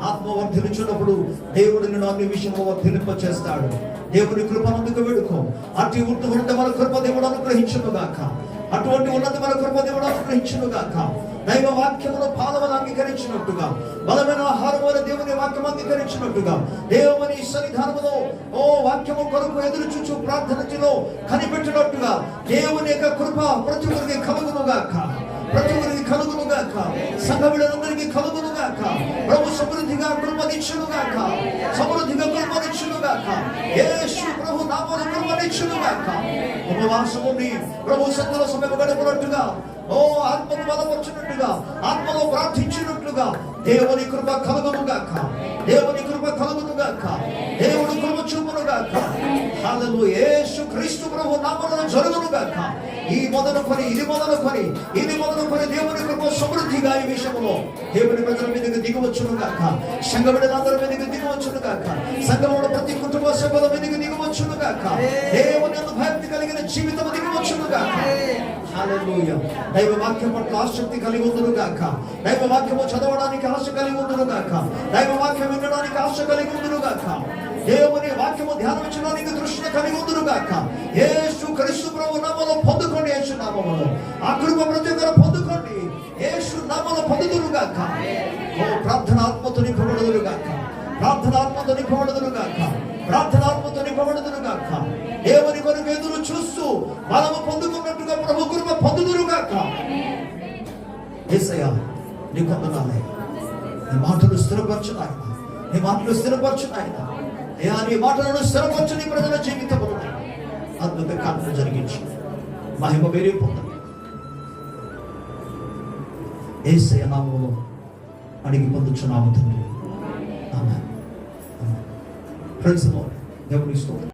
ఆత్మ వర్ధిల్లించినప్పుడు దేవుడు నిన్ను అన్ని విషయంలో వర్ధిల్లింప చేస్తాడు. దేవుని కృపనందుకు వేడుకో. అటు ఉంటే మన కృప దేవుడు అనుగ్రహించును గాక. అటువంటి ఉన్నది మన కృప దేవుడు అనుగ్రహించును గాక. దైవ వాక్యమును పాదమును అంగీకరించినట్టుగా, బలమైన ఆహారమును దేవుని వాక్యం అంగీకరించినట్టుగా, దేవుని సన్నిధానములో ఓ వాక్యము కొరకు ఎదురు చూచు ప్రార్థనలో కనిపెట్టినట్టుగా దేవుని యొక్క కృప ప్రతి ఒక్కరికి కలుగును గాక. ప్రతి ఒక్కరికి కలుగును గాక. సంఘ బిడ్డలందరికీ కలుగును గాక. ప్రభు సమృద్ధిగా కృపనిచ్చును గాక. సమృద్ధిగా కృపనిచ్చును గాక. యేసు ప్రభు నామమున కృపనిచ్చును గాక. ఉపవాసముని ప్రభు సన్నిధిలో సమయం గడపనట్టుగా, ఓ ఆత్మను బలపరచినట్టుగా, ఆత్మలో ప్రార్థించినట్లుగా దేవుని కృప కలుగును గాక. దేవుని కృప కలుగును గాక. దేవుని కృప చూపును గాక. హల్లెలూయా. యేసు క్రీస్తు ప్రభు నామమున జరుగును గాక. ఈ మొదలుకొని ఇది మొదలుకొని దేవుని కృప సమృద్ధిగా ఈ విషయంలో దేవుని ప్రజల మీదకి దిగవచ్చును గాక. సంఘ బిడ్డలందరి మీదకి దిగవచ్చును గాక. సంఘంలో ప్రతి కుటుంబ సభ్యుల మీదకి దిగవచ్చును గాక. దేవుని యందు భక్తి కలిగిన జీవితం దిగవచ్చును గాక. హల్లెలూయా. దైవ వాక్యం పట్ల ఆసక్తి కలిగి ఉందును గాక. దైవ వాక్యము చదవడానికి ఆశ కలిగి ఉందును గాక. దైవ వాక్యం వినడానికి ఆశ కలిగి ఉందును గాక. దేవుని వాక్యము ధ్యానించడానికి దృష్టి కలిగి ఉందును గాక. యేసు క్రీస్తు ప్రభు నామములో పొందుకోండి. యేసు నామములో ఆ కృప ప్రతి ఒక్కరు పొందుకోండి. యేసు నామములో పొందుదురు గాక. ఓ ప్రార్థనాత్మతో నింపబడుదురు గాక. ప్రార్థనాత్మతో నింపబడుదురు గాక. ప్రార్థనాత్మతో నింపబడుదురు గాక. దేవుని కొరకు ఎదురు చూస్తూ బలము పొందుకున్నట్టుగా ప్రభు కృప పొందుదురు గాక. యేసయ్యా నీకు వందనాలు. నీ మాటలు స్థిరపరచు నాయన. నీ మాటలు స్థిరపరచు నాయన. అయ్యా నీ మాటలను స్థిరపరచు. నీ ప్రజల జీవితంలో అద్భుత కార్యం జరిగించు. మహిమ వేరే పొందండి. యేసయ్య నామములో అడిగి పొందుచున్నాము తండ్రి. ఆమేన్. Praise the lord. దేవుని స్తోత్రం.